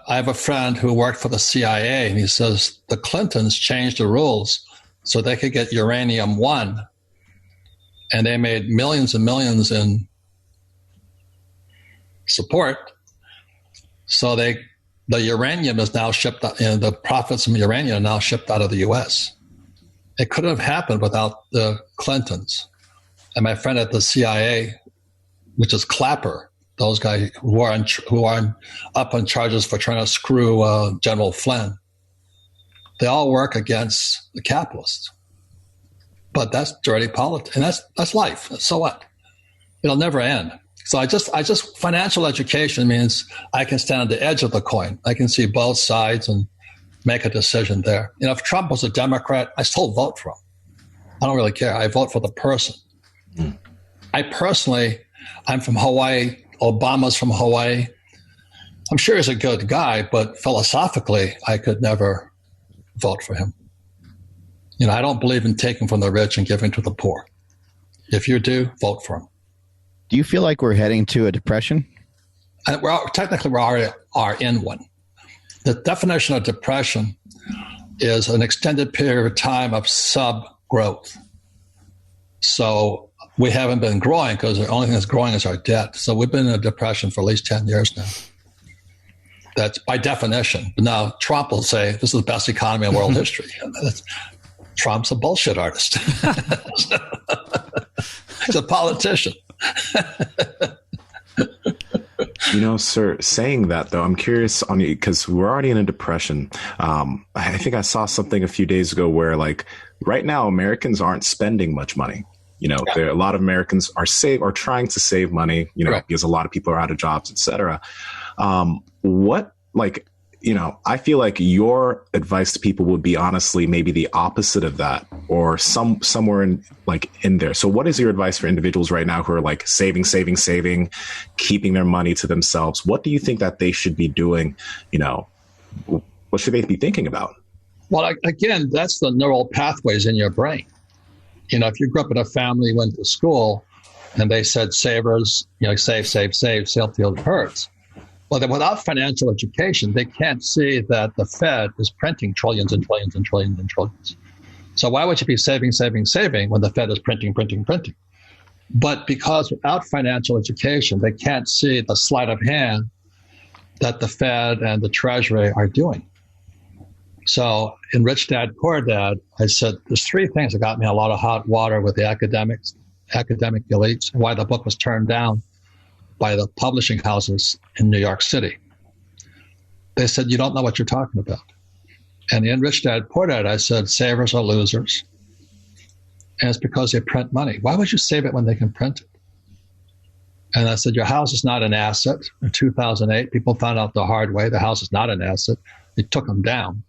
have a friend who worked for the CIA, and he says the Clintons changed the rules so they could get uranium-1, and they made millions and millions in support. So they The uranium is now shipped out, and the profits from uranium are now shipped out of the U.S. It couldn't have happened without the Clintons. And my friend at the CIA, which is Clapper, those guys who are up on charges for trying to screw General Flynn, they all work against the capitalists. But that's dirty politics, and that's life. So what? It'll never end. So I just financial education means I can stand on the edge of the coin. I can see both sides and make a decision there. You know, if Trump was a Democrat, I still vote for him. I don't really care. I vote for the person. I'm from Hawaii. Obama's from Hawaii. I'm sure he's a good guy, but philosophically, I could never vote for him. You know, I don't believe in taking from the rich and giving to the poor. If you do, vote for him. Do you feel like we're heading to a depression? Technically, we already are in one. The definition of depression is an extended period of time of sub-growth. So we haven't been growing because the only thing that's growing is our debt. So we've been in a depression for at least 10 years now. That's by definition. But now Trump will say, this is the best economy in world history. Trump's a bullshit artist. He's a politician. You know, sir, saying that though, I'm curious on you because we're already in a depression. I think I saw something a few days ago where, like, right now Americans aren't spending much money. You know, a lot of Americans are trying to save money. You know, because a lot of people are out of jobs, et cetera. You know, I feel like your advice to people would be honestly maybe the opposite of that, or somewhere in there. So what is your advice for individuals right now who are like saving, keeping their money to themselves? What do you think that they should be doing? You know, what should they be thinking about? Well, again, that's the neural pathways in your brain. You know, if you grew up in a family, went to school, and they said savers, you know, save, till it hurts. Well, then without financial education, they can't see that the Fed is printing trillions and trillions and trillions and trillions. So why would you be saving when the Fed is printing? But because without financial education, they can't see the sleight of hand that the Fed and the Treasury are doing. So in Rich Dad, Poor Dad, I said there's three things that got me a lot of hot water with the academic elites, and why the book was turned down by the publishing houses in New York City. They said, you don't know what you're talking about. And in Rich Dad, Poor Dad, I said, savers are losers. And it's because they print money. Why would you save it when they can print it? And I said, your house is not an asset. In 2008, people found out the hard way. The house is not an asset. They took them down.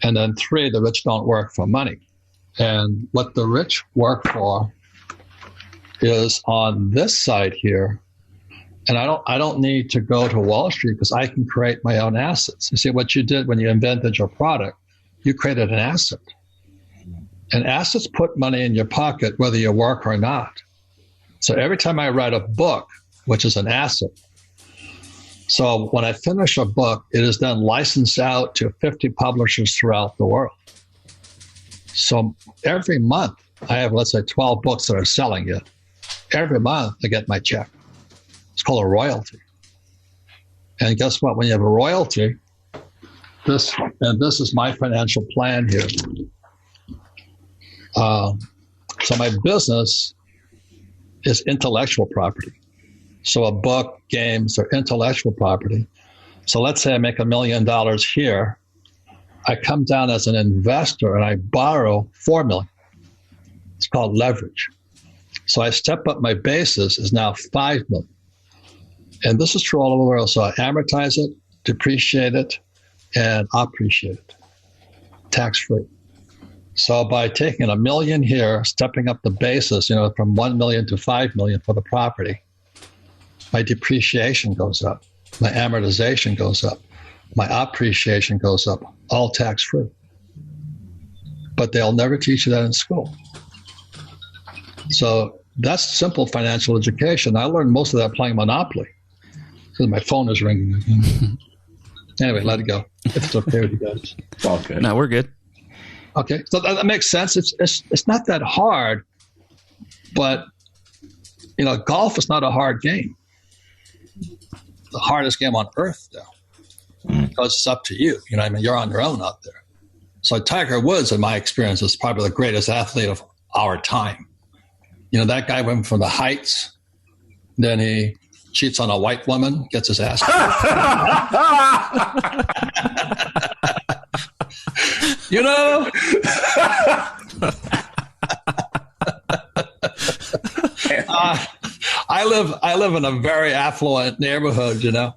And then 3, the rich don't work for money. And what the rich work for is on this side here. And I don't need to go to Wall Street because I can create my own assets. You see, what you did when you invented your product, you created an asset. And assets put money in your pocket whether you work or not. So every time I write a book, which is an asset, so when I finish a book, it is then licensed out to 50 publishers throughout the world. So every month, I have, let's say, 12 books that are selling it. Every month, I get my check. It's called a royalty. And guess what? When you have a royalty, this is my financial plan here. So my business is intellectual property. So a book, games, are intellectual property. So let's say I make $1 million here. I come down as an investor and I borrow $4 million. It's called leverage. So I step up my basis is now $5 million. And this is true all over the world. So I amortize it, depreciate it, and appreciate it, tax-free. So by taking $1 million here, stepping up the basis, you know, from 1 million to 5 million for the property, my depreciation goes up, my amortization goes up, my appreciation goes up, all tax-free. But they'll never teach you that in school. So that's simple financial education. I learned most of that playing Monopoly. Because my phone is ringing again. Anyway, let it go. If it's okay with you guys. Okay. No, we're good. Okay, so that makes sense. It's not that hard, but you know, golf is not a hard game. The hardest game on earth, though. because it's up to you. You know, I mean, you're on your own out there. So Tiger Woods, in my experience, is probably the greatest athlete of our time. You know, that guy went from the heights, then he cheats on a white woman, gets his ass you know? I live in a very affluent neighborhood, you know,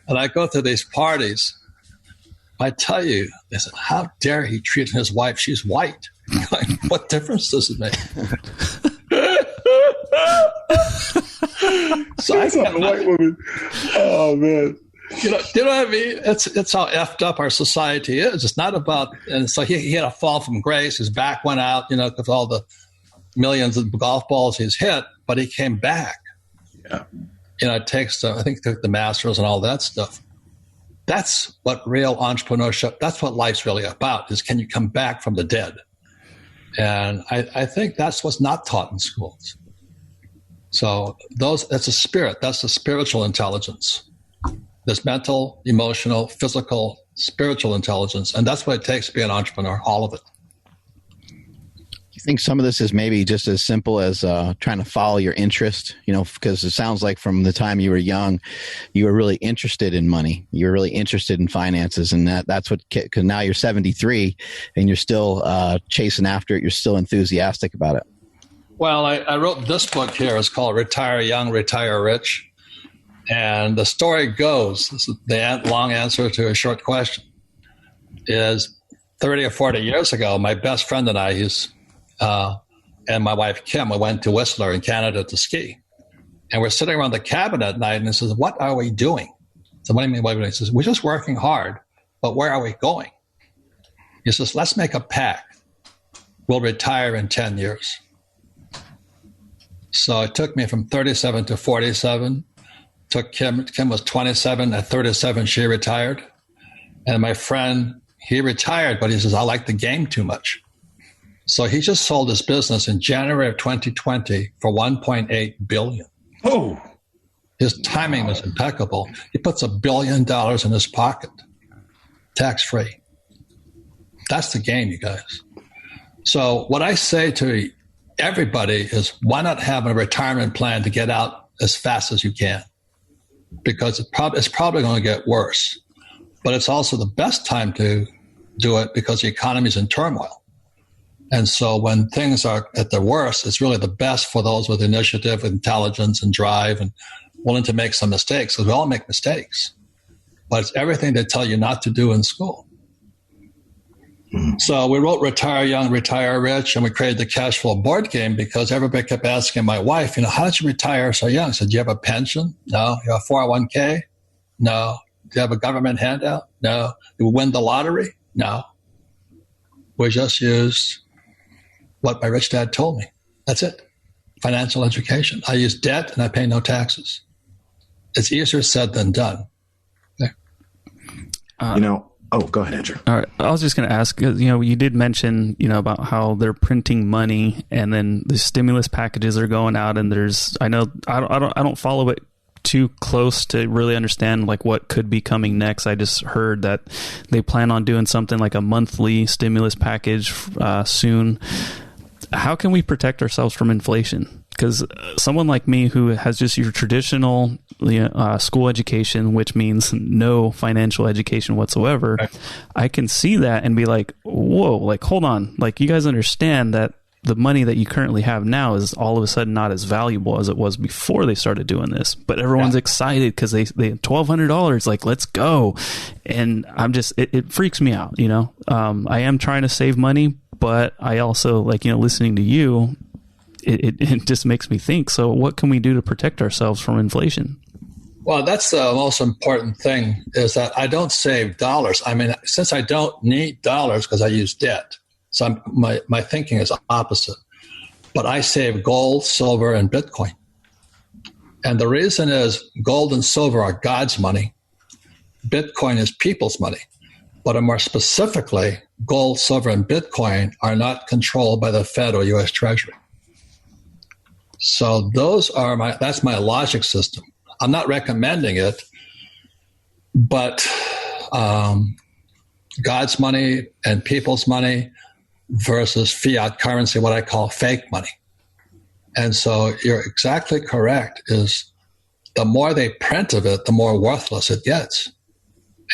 and I go to these parties. I tell you, they said, how dare he treat his wife? She's white. Like, what difference does it make? So I got a white woman. Oh man. You know what I mean? It's how effed up our society is. It's not about, and so he had a fall from grace. His back went out, you know, because all the millions of golf balls he's hit, but he came back. Yeah. You know, it takes, I think, the Masters and all that stuff. That's what real entrepreneurship, that's what life's really about, is can you come back from the dead? And I think that's what's not taught in schools. So that's a spirit. That's the spiritual intelligence. There's mental, emotional, physical, spiritual intelligence. And that's what it takes to be an entrepreneur, all of it. You think some of this is maybe just as simple as trying to follow your interest, you know, because it sounds like from the time you were young, you were really interested in money. You were really interested in finances. And that's what, because now you're 73 and you're still chasing after it. You're still enthusiastic about it. Well, I wrote this book here. It's called Retire Young, Retire Rich. And the story goes, this is the long answer to a short question, is 30 or 40 years ago, my best friend and I, and my wife, Kim, we went to Whistler in Canada to ski. And we're sitting around the cabin at night, and he says, what are we doing? So what do you mean, what are we doing? He says, we're just working hard, but where are we going? He says, let's make a pact. We'll retire in 10 years. So it took me from 37 to 47. Took Kim was 27. At 37, she retired. And my friend, he retired, but he says, I like the game too much. So he just sold his business in January of 2020 for $1.8 billion. Oh, his timing was impeccable. He puts $1 billion in his pocket, tax-free. That's the game, you guys. So what I say to everybody is, why not have a retirement plan to get out as fast as you can? Because it's probably going to get worse. But it's also the best time to do it because the economy is in turmoil. And so when things are at their worst, it's really the best for those with initiative, intelligence, and drive, and willing to make some mistakes, because we all make mistakes. But it's everything they tell you not to do in school. So we wrote Retire Young, Retire Rich, and we created the cash flow board game because everybody kept asking my wife, you know, how did you retire so young? I said, do you have a pension? No. You have a 401k? No. Do you have a government handout? No. Did we win the lottery? No. We just used what my rich dad told me. That's it. Financial education. I use debt and I pay no taxes. It's easier said than done. There. Oh, go ahead, Andrew. All right. I was just going to ask, you know, you did mention, you know, about how they're printing money and then the stimulus packages are going out, and I don't follow it too close to really understand like what could be coming next. I just heard that they plan on doing something like a monthly stimulus package soon. How can we protect ourselves from inflation? Because someone like me who has just your traditional school education, which means no financial education whatsoever, right, I can see that and be like, whoa, like, hold on. Like, you guys understand that the money that you currently have now is all of a sudden not as valuable as it was before they started doing this. But everyone's excited because they $1,200, like, let's go. And I'm just, it freaks me out, you know. I am trying to save money, but I also, like, you know, listening to you, it just makes me think. So what can we do to protect ourselves from inflation? Well, that's the most important thing, is that I don't save dollars. I mean, since I don't need dollars because I use debt, so my thinking is opposite. But I save gold, silver, and Bitcoin. And the reason is gold and silver are God's money. Bitcoin is people's money. But more specifically, gold, silver, and Bitcoin are not controlled by the Fed or U.S. Treasury. So that's my logic system. I'm not recommending it, but God's money and people's money versus fiat currency, what I call fake money. And so you're exactly correct, is the more they print of it, the more worthless it gets.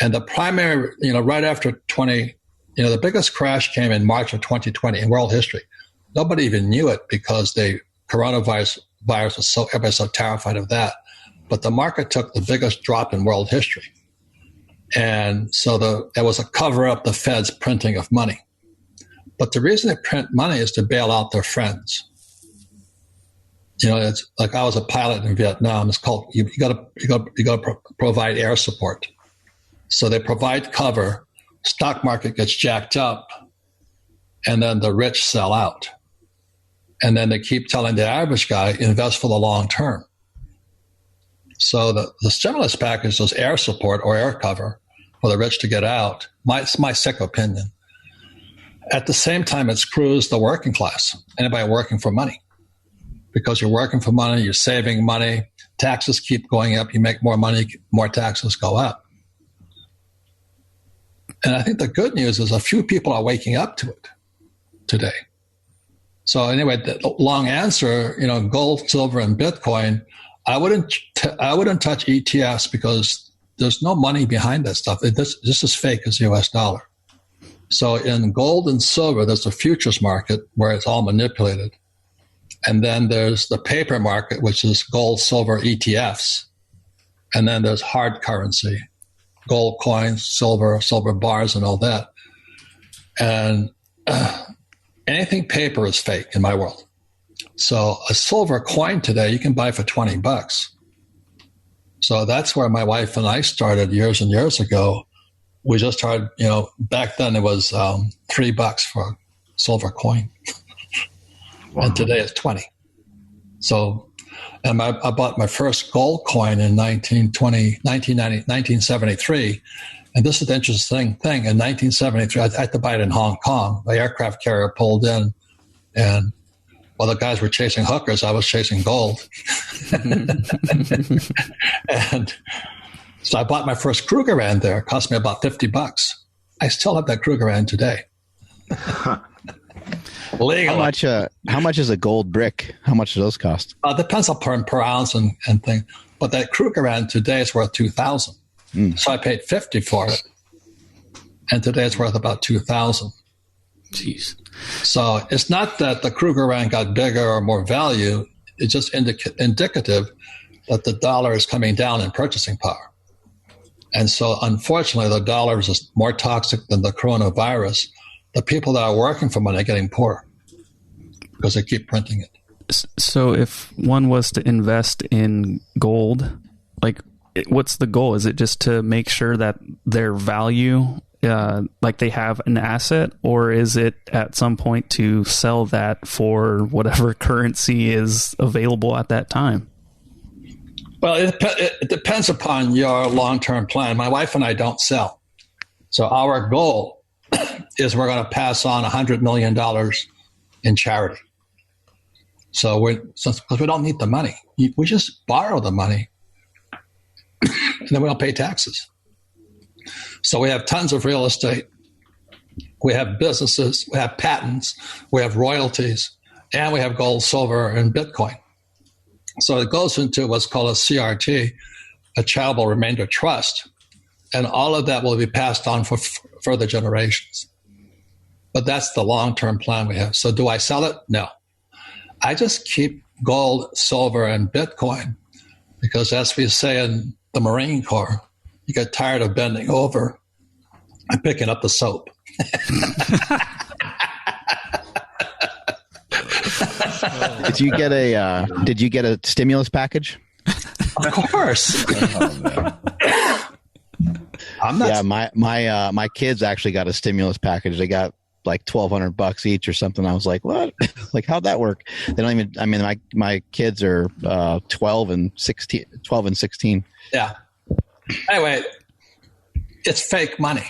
And the primary, right after the biggest crash came in March of 2020 in world history. Nobody even knew it because coronavirus was everybody's so terrified of that. But the market took the biggest drop in world history. And so there was a cover up the Fed's printing of money. But the reason they print money is to bail out their friends. It's like I was a pilot in Vietnam. It's called you got to provide air support. So they provide cover. Stock market gets jacked up, and then the rich sell out. And then they keep telling the average guy, invest for the long term. So the stimulus package was air support or air cover for the rich to get out. It's my sick opinion. At the same time, it screws the working class, anybody working for money. Because you're working for money, you're saving money, taxes keep going up, you make more money, more taxes go up. And I think the good news is a few people are waking up to it today. So anyway, the long answer, gold, silver, and Bitcoin, I wouldn't touch ETFs because there's no money behind that stuff. This is as fake as the US dollar. So in gold and silver, there's a futures market where it's all manipulated. And then there's the paper market, which is gold, silver, ETFs. And then there's hard currency, gold coins, silver bars, and all that. And anything paper is fake in my world. So a silver coin today you can buy for $20. So that's where my wife and I started years and years ago. We just started, back then it was $3 for a silver coin. Wow. And today it's 20. So, and I bought my first gold coin in 1973. And this is the interesting thing. In 1973, I had to buy it in Hong Kong. The aircraft carrier pulled in, and while the guys were chasing hookers, I was chasing gold. And so I bought my first Krugerrand there. It cost me about $50. I still have that Krugerrand today. Legally. How much is a gold brick? How much do those cost? Depends on per ounce and thing. But that Krugerrand today is worth $2,000. So I paid $50 for it, and today it's worth about $2,000. Jeez. So it's not that the Krugerrand got bigger or more value. It's just indicative that the dollar is coming down in purchasing power. And so, unfortunately, the dollar is just more toxic than the coronavirus. The people that are working for money are getting poorer because they keep printing it. So if one was to invest in gold, what's the goal? Is it just to make sure that their value, they have an asset, or is it at some point to sell that for whatever currency is available at that time? Well, it depends upon your long-term plan. My wife and I don't sell. So our goal is we're going to pass on $100 million in charity. So because we don't need the money. We just borrow the money, and then we don't pay taxes. So we have tons of real estate. We have businesses. We have patents. We have royalties. And we have gold, silver, and Bitcoin. So it goes into what's called a CRT, a charitable remainder trust. And all of that will be passed on for further generations. But that's the long-term plan we have. So do I sell it? No. I just keep gold, silver, and Bitcoin because, as we say in the Marine Corps, you get tired of bending over and picking up the soap. Did you get a stimulus package? Of course. My kids actually got a stimulus package. They got like $1,200 each or something. I was like, what? Like, how'd that work? They don't even, my kids are 12 and 16. Yeah. Anyway, it's fake money.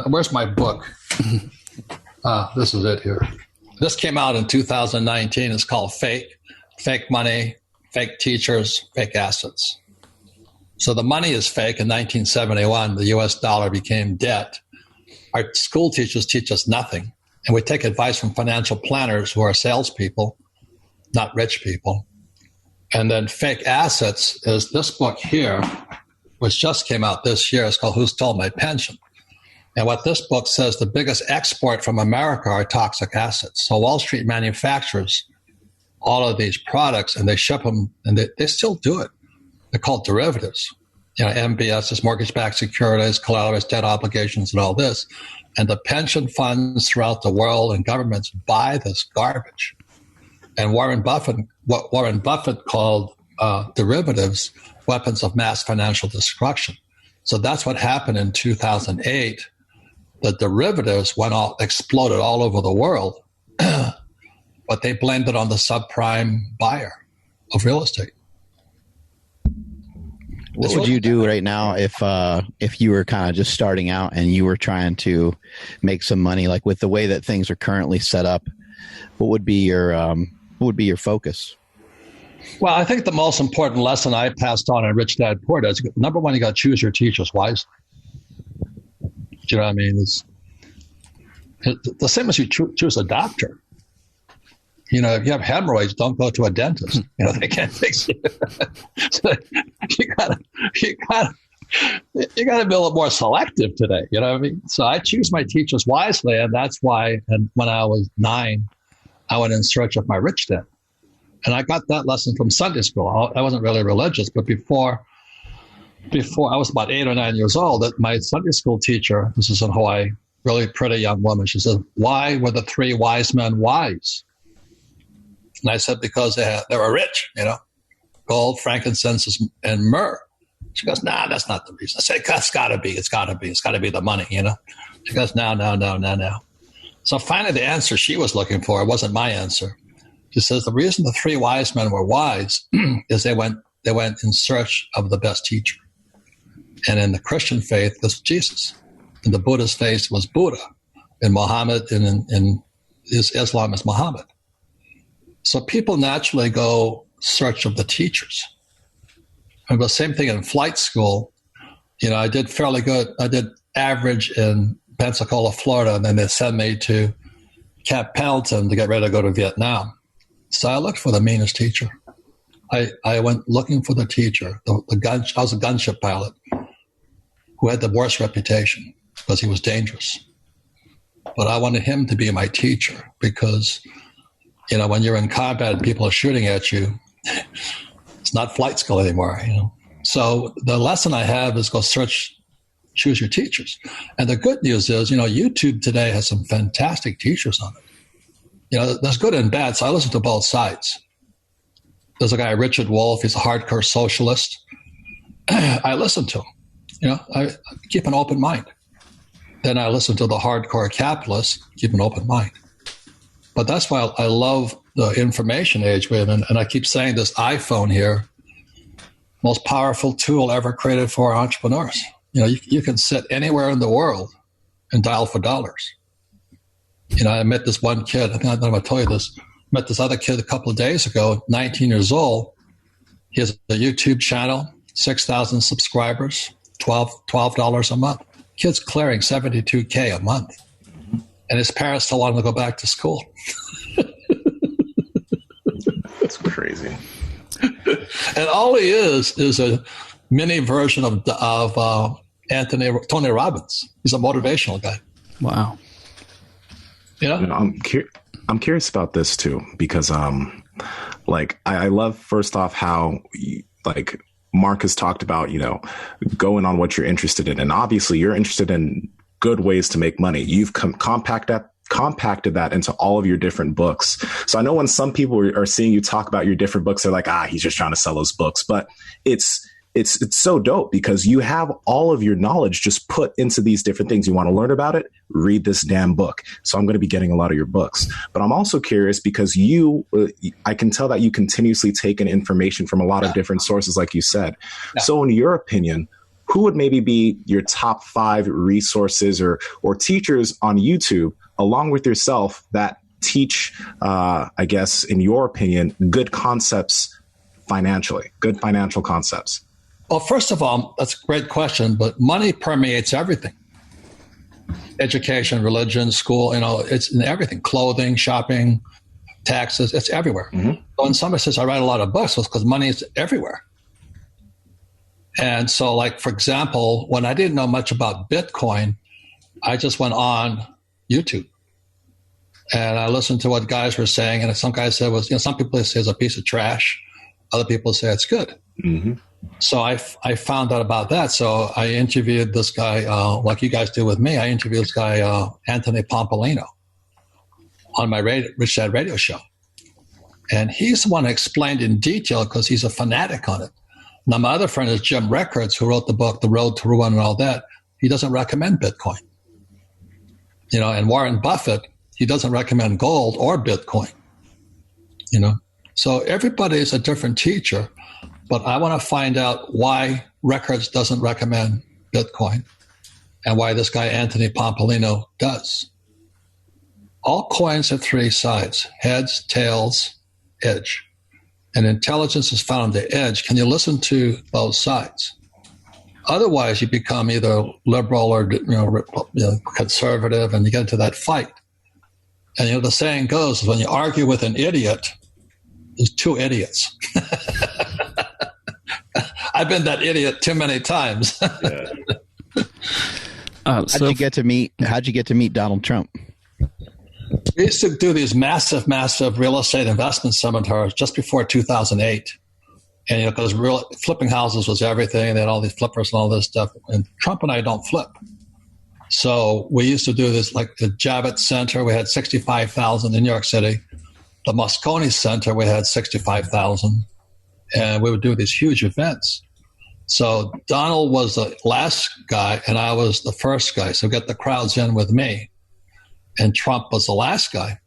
Where's my book? This is it here. This came out in 2019. It's called Fake Money, Fake Teachers, Fake Assets. So the money is fake. In 1971, the US dollar became debt. Our school teachers teach us nothing. And we take advice from financial planners who are salespeople, not rich people. And then fake assets is this book here, which just came out this year. It's called Who Stole My Pension? And what this book says, the biggest export from America are toxic assets. So Wall Street manufactures all of these products and they ship them, and they still do it. They're called derivatives. MBS is mortgage-backed securities, collateralized debt obligations, and all this. And the pension funds throughout the world and governments buy this garbage. And what Warren Buffett called derivatives, weapons of mass financial destruction. So that's what happened in 2008. The derivatives exploded all over the world, but they blamed it on the subprime buyer of real estate. What would you do right now if you were kind of just starting out and you were trying to make some money, like with the way that things are currently set up? What would be your focus? Well, I think the most important lesson I passed on in Rich Dad Poor Dad is, number one, you got to choose your teachers wisely. Do you know what I mean? It's the same as you choose a doctor. If you have hemorrhoids, don't go to a dentist. They can't fix it. So you gotta be a little more selective today. You know what I mean? So I choose my teachers wisely, and that's why. And when I was 9, I went in search of my rich dad, and I got that lesson from Sunday school. I wasn't really religious, but before I was about 8 or 9 years old, that my Sunday school teacher, this is in Hawaii, really pretty young woman, she said, "Why were the 3 wise men wise?" And I said, because they were rich, gold, frankincense, and myrrh. She goes, "Nah, that's not the reason." I said, "It's got to be. It's got to be the money, She goes, No. So finally, the answer she was looking for wasn't my answer. She says, the reason the 3 wise men were wise is they went in search of the best teacher. And in the Christian faith, it was Jesus. In the Buddhist faith, was Buddha. In Muhammad, and in Islam, is Muhammad. So people naturally go search of the teachers. And the same thing in flight school. I did fairly good. I did average in Pensacola, Florida, and then they sent me to Camp Pendleton to get ready to go to Vietnam. So I looked for the meanest teacher. I went looking for the teacher. I was a gunship pilot who had the worst reputation because he was dangerous. But I wanted him to be my teacher because when you're in combat and people are shooting at you, it's not flight school anymore, So the lesson I have is choose your teachers. And the good news is, YouTube today has some fantastic teachers on it. There's good and bad, so I listen to both sides. There's a guy, Richard Wolff, he's a hardcore socialist. I listen to him. I keep an open mind. Then I listen to the hardcore capitalist, keep an open mind. But that's why I love the information age we're in. And I keep saying this iPhone here, most powerful tool ever created for entrepreneurs. You can sit anywhere in the world and dial for dollars. I met this one kid, I think I'm going to tell you this, met this other kid a couple of days ago, 19 years old. He has a YouTube channel, 6,000 subscribers, $12 a month. Kid's clearing $72K a month. And his parents still want him to go back to school. That's crazy. And all he is a mini version of Tony Robbins. He's a motivational guy. Wow. I'm curious about this too, because I love, first off, how Mark has talked about, going on what you're interested in. And obviously you're interested in good ways to make money. You've compacted that into all of your different books. So I know when some people are seeing you talk about your different books, they're like, he's just trying to sell those books. But it's so dope because you have all of your knowledge just put into these different things. You want to learn about it? Read this damn book. So I'm going to be getting a lot of your books. But I'm also curious because I can tell that you continuously take in information from a lot of different sources, like you said. Yeah. So in your opinion, who would maybe be your top 5 resources or teachers on YouTube, along with yourself, that teach, I guess, in your opinion, good concepts financially, good financial concepts? Well, first of all, that's a great question, but money permeates everything. Education, religion, school, it's in everything. Clothing, shopping, taxes, it's everywhere. Mm-hmm. So when somebody says, I write a lot of books, it's because money is everywhere. And so, like, for example, when I didn't know much about Bitcoin, I just went on YouTube. And I listened to what guys were saying. And some guys said, some people say it's a piece of trash. Other people say it's good. Mm-hmm. So I found out about that. So I interviewed this guy, like you guys do with me. I interviewed this guy, Anthony Pompolino, on my Rich Dad radio show. And he's the one who explained in detail because he's a fanatic on it. Now, my other friend is Jim Rickards, who wrote the book, The Road to Ruin and all that. He doesn't recommend Bitcoin. And Warren Buffett, he doesn't recommend gold or Bitcoin. So everybody is a different teacher. But I want to find out why Rickards doesn't recommend Bitcoin and why this guy, Anthony Pompolino, does. All coins have three sides: heads, tails, edge. And intelligence is found on the edge. Can you listen to both sides? Otherwise, you become either liberal or conservative, and you get into that fight. And the saying goes, when you argue with an idiot, there's two idiots. I've been that idiot too many times. How'd you get to meet Donald Trump? We used to do these massive real estate investment seminars just before 2008. And because flipping houses was everything. They had all these flippers and all this stuff. And Trump and I don't flip. So we used to do this, like the Javits Center, we had 65,000 in New York City. The Moscone Center, we had 65,000. And we would do these huge events. So Donald was the last guy, and I was the first guy. So get the crowds in with me. And Trump was the last guy.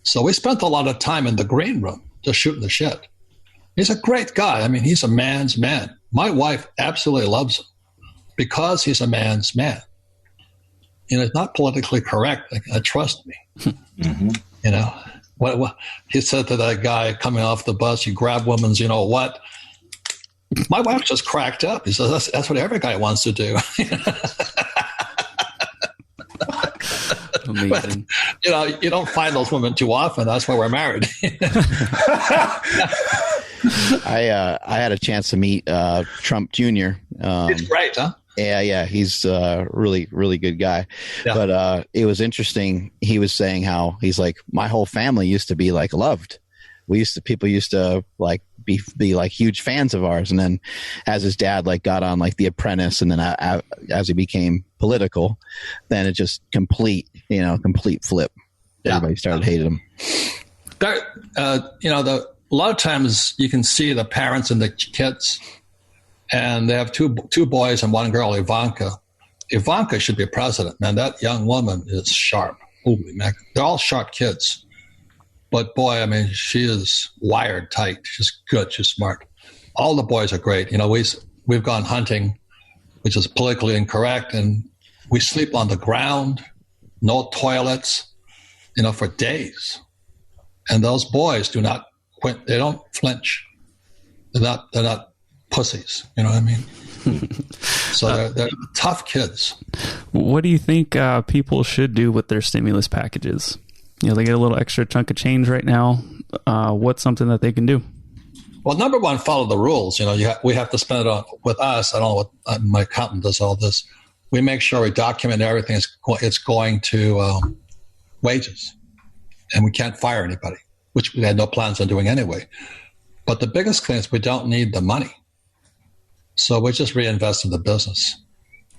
So we spent a lot of time in the green room just shooting the shit. He's a great guy. I mean, he's a man's man. My wife absolutely loves him because he's a man's man. It's not politically correct. Trust me. Mm-hmm. What he said to that guy coming off the bus, you grab women's, what? My wife just cracked up. He says, that's what every guy wants to do. Amazing. But, you don't find those women too often. That's why we're married. I had a chance to meet Trump Jr. He's great, huh? Yeah, he's a really, really good guy. Yeah. But it was interesting. He was saying how he's like, my whole family used to be like loved. People used to like be like huge fans of ours. And then as his dad like got on like The Apprentice, and then as he became political, then it just complete flip. Everybody started hating him. A lot of times you can see the parents and the kids, and they have two boys and one girl, Ivanka. Ivanka should be president, man. That young woman is sharp. Holy man. They're all sharp kids. But boy, I mean, she is wired tight. She's good. She's smart. All the boys are great. We've gone hunting, which is politically incorrect, and we sleep on the ground, no toilets, for days. And those boys do not quit. They don't flinch. They're not pussies. You know what I mean? So they're tough kids. What do you think people should do with their stimulus packages? They get a little extra chunk of change right now. What's something that they can do? Well, number one, follow the rules. We have to spend it with us. I don't know what my accountant does all this. We make sure we document everything. It's going to wages, and we can't fire anybody, which we had no plans on doing anyway. But the biggest thing is we don't need the money. So we just reinvest in the business.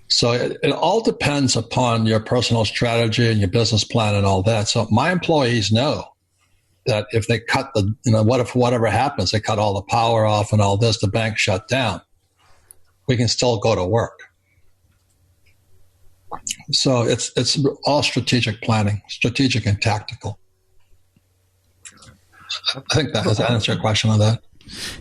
So it all depends upon your personal strategy and your business plan and all that. So my employees know that if they cut what if whatever happens, they cut all the power off and all this, the bank shut down, we can still go to work. So it's all strategic planning, strategic and tactical. I think that has answered your question on that.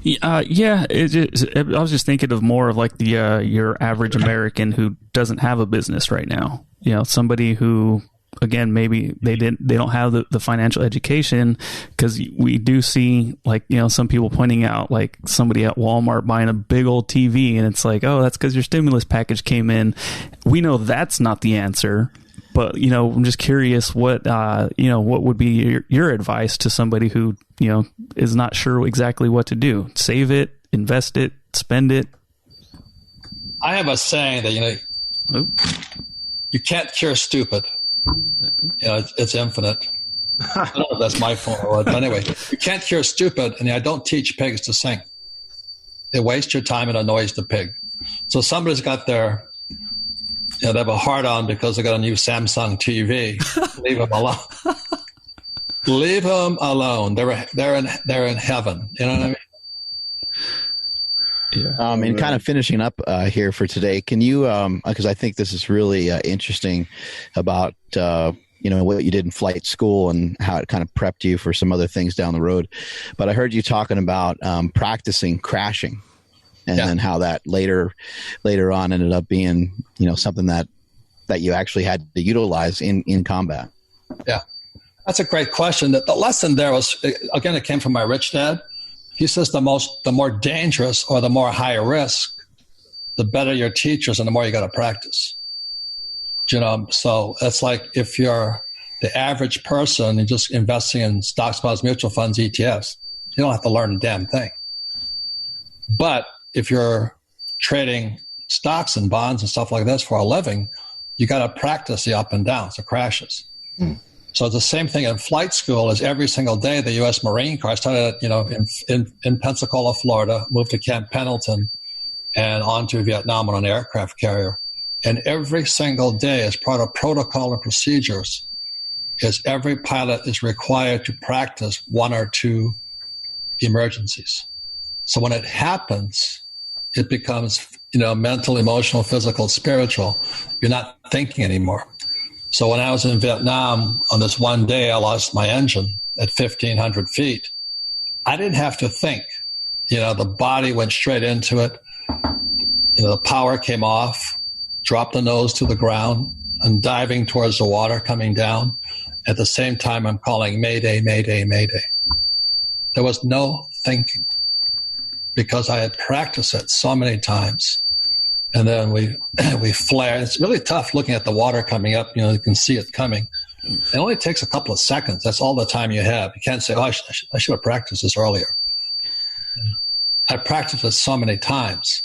Yeah, I was just thinking of more of like the your average American who doesn't have a business right now. Somebody who again, maybe they don't have the financial education, because we do see, like, you know, some people pointing out, like, somebody at Walmart buying a big old TV, and it's like, oh, that's because your stimulus package came in. We know that's not the answer, but, you know, I'm just curious what would be your advice to somebody who, you know, is not sure exactly what to do. Save it, invest it, spend it. I have a saying that, you know, you can't cure stupid. You know, it's infinite. I don't know if that's my fault or what, but anyway, you can't cure stupid, and I don't teach pigs to sing. It wastes your time and annoys the pig. So somebody's got their, you know, they have a heart on because they got a new Samsung TV. Leave them alone. Leave them alone. They're in heaven. You know what I mean? Yeah. And kind of finishing up here for today, can you, because I think this is really interesting about, you know, what you did in flight school and how it kind of prepped you for some other things down the road. But I heard you talking about practicing crashing, and then how that later on ended up being, you know, something that you actually had to utilize in combat. Yeah, that's a great question. The lesson there was, again, it came from my rich dad. He says the more dangerous or the more high risk, the better your teachers and the more you got to practice. You know, so it's like if you're the average person and just investing in stocks, bonds, mutual funds, ETFs, you don't have to learn a damn thing. But if you're trading stocks and bonds and stuff like this for a living, you got to practice the up and downs, the crashes. So it's the same thing in flight school. Is every single day the U.S. Marine Corps. I started, you know, in Pensacola, Florida, moved to Camp Pendleton, and on to Vietnam on an aircraft carrier. And every single day, as part of protocol and procedures, is every pilot is required to practice one or two emergencies. So when it happens, it becomes, you know, mental, emotional, physical, spiritual. You're not thinking anymore. So when I was in Vietnam, on this one day, I lost my engine at 1,500 feet. I didn't have to think. You know, the body went straight into it. You know, the power came off, dropped the nose to the ground. I'm diving towards the water coming down. At the same time, I'm calling Mayday, Mayday, Mayday. There was no thinking because I had practiced it so many times. And then we flare. It's really tough looking at the water coming up. You know, you can see it coming. It only takes a couple of seconds. That's all the time you have. You can't say, oh, I should have practiced this earlier. I practiced it so many times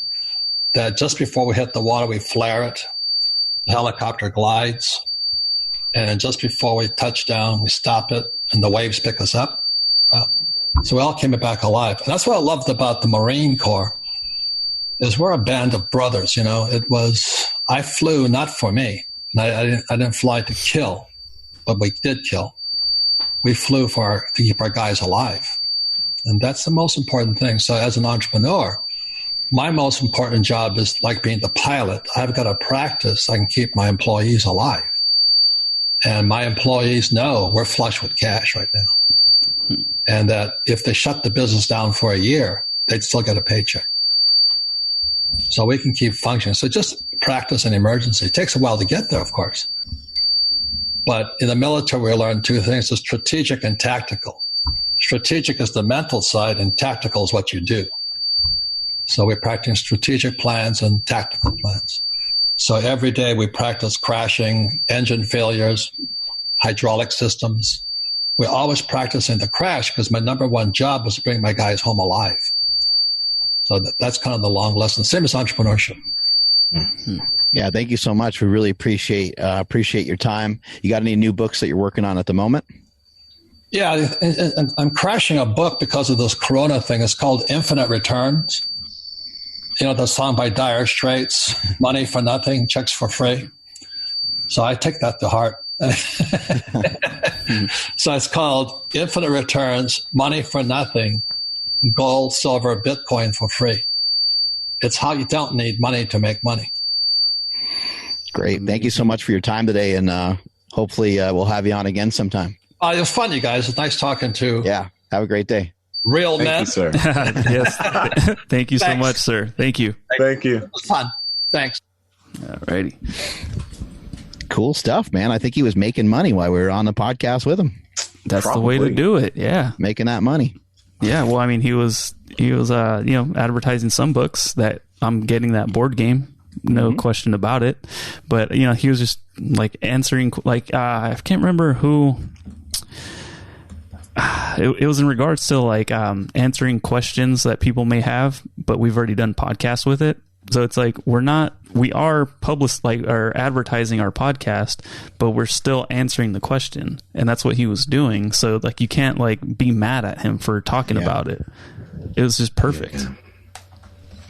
that just before we hit the water, we flare it. The helicopter glides. And just before we touch down, we stop it, and the waves pick us up. So we all came back alive. And that's what I loved about the Marine Corps. Is we're a band of brothers, you know. It was, I flew not for me. I didn't fly to kill, but we did kill. We flew to keep our guys alive. And that's the most important thing. So as an entrepreneur, my most important job is like being the pilot. I've got to practice. I can keep my employees alive. And my employees know we're flush with cash right now. And that if they shut the business down for a year, they'd still get a paycheck. So we can keep functioning. So just practice an emergency. It takes a while to get there, of course. But in the military, we learn two things: is strategic and tactical. Strategic is the mental side, and tactical is what you do. So we're practicing strategic plans and tactical plans. So every day we practice crashing, engine failures, hydraulic systems. We're always practicing the crash because my number one job was to bring my guys home alive. So that's kind of the long lesson. Same as entrepreneurship. Mm-hmm. Yeah, thank you so much. We really appreciate your time. You got any new books that you're working on at the moment? Yeah, and I'm crashing a book because of this Corona thing. It's called Infinite Returns. You know, the song by Dire Straits, money for nothing, checks for free. So I take that to heart. So it's called Infinite Returns, money for nothing, gold, silver, Bitcoin for free. It's how you don't need money to make money. Great. Thank you so much for your time today. And hopefully we'll have you on again sometime. It was fun, you guys. It's nice talking to Yeah. Have a great day. real Thank men. you, sir. Yes. Thank you so Thanks. much, sir. Thank you. Thank you. It was fun. Thanks. All righty. Cool stuff, man. I think he was making money while we were on the podcast with him. That's Probably. The way to do it. Yeah. Making that money. Yeah. Well, I mean, he was, advertising some books that I'm getting that board game. No question about it. But, he was just like answering, like, I can't remember who. It was in regards to like answering questions that people may have, but we've already done podcasts with it. So it's like we are advertising our podcast, but we're still answering the question, and that's what he was doing. So like you can't like be mad at him for talking about it. It was just perfect.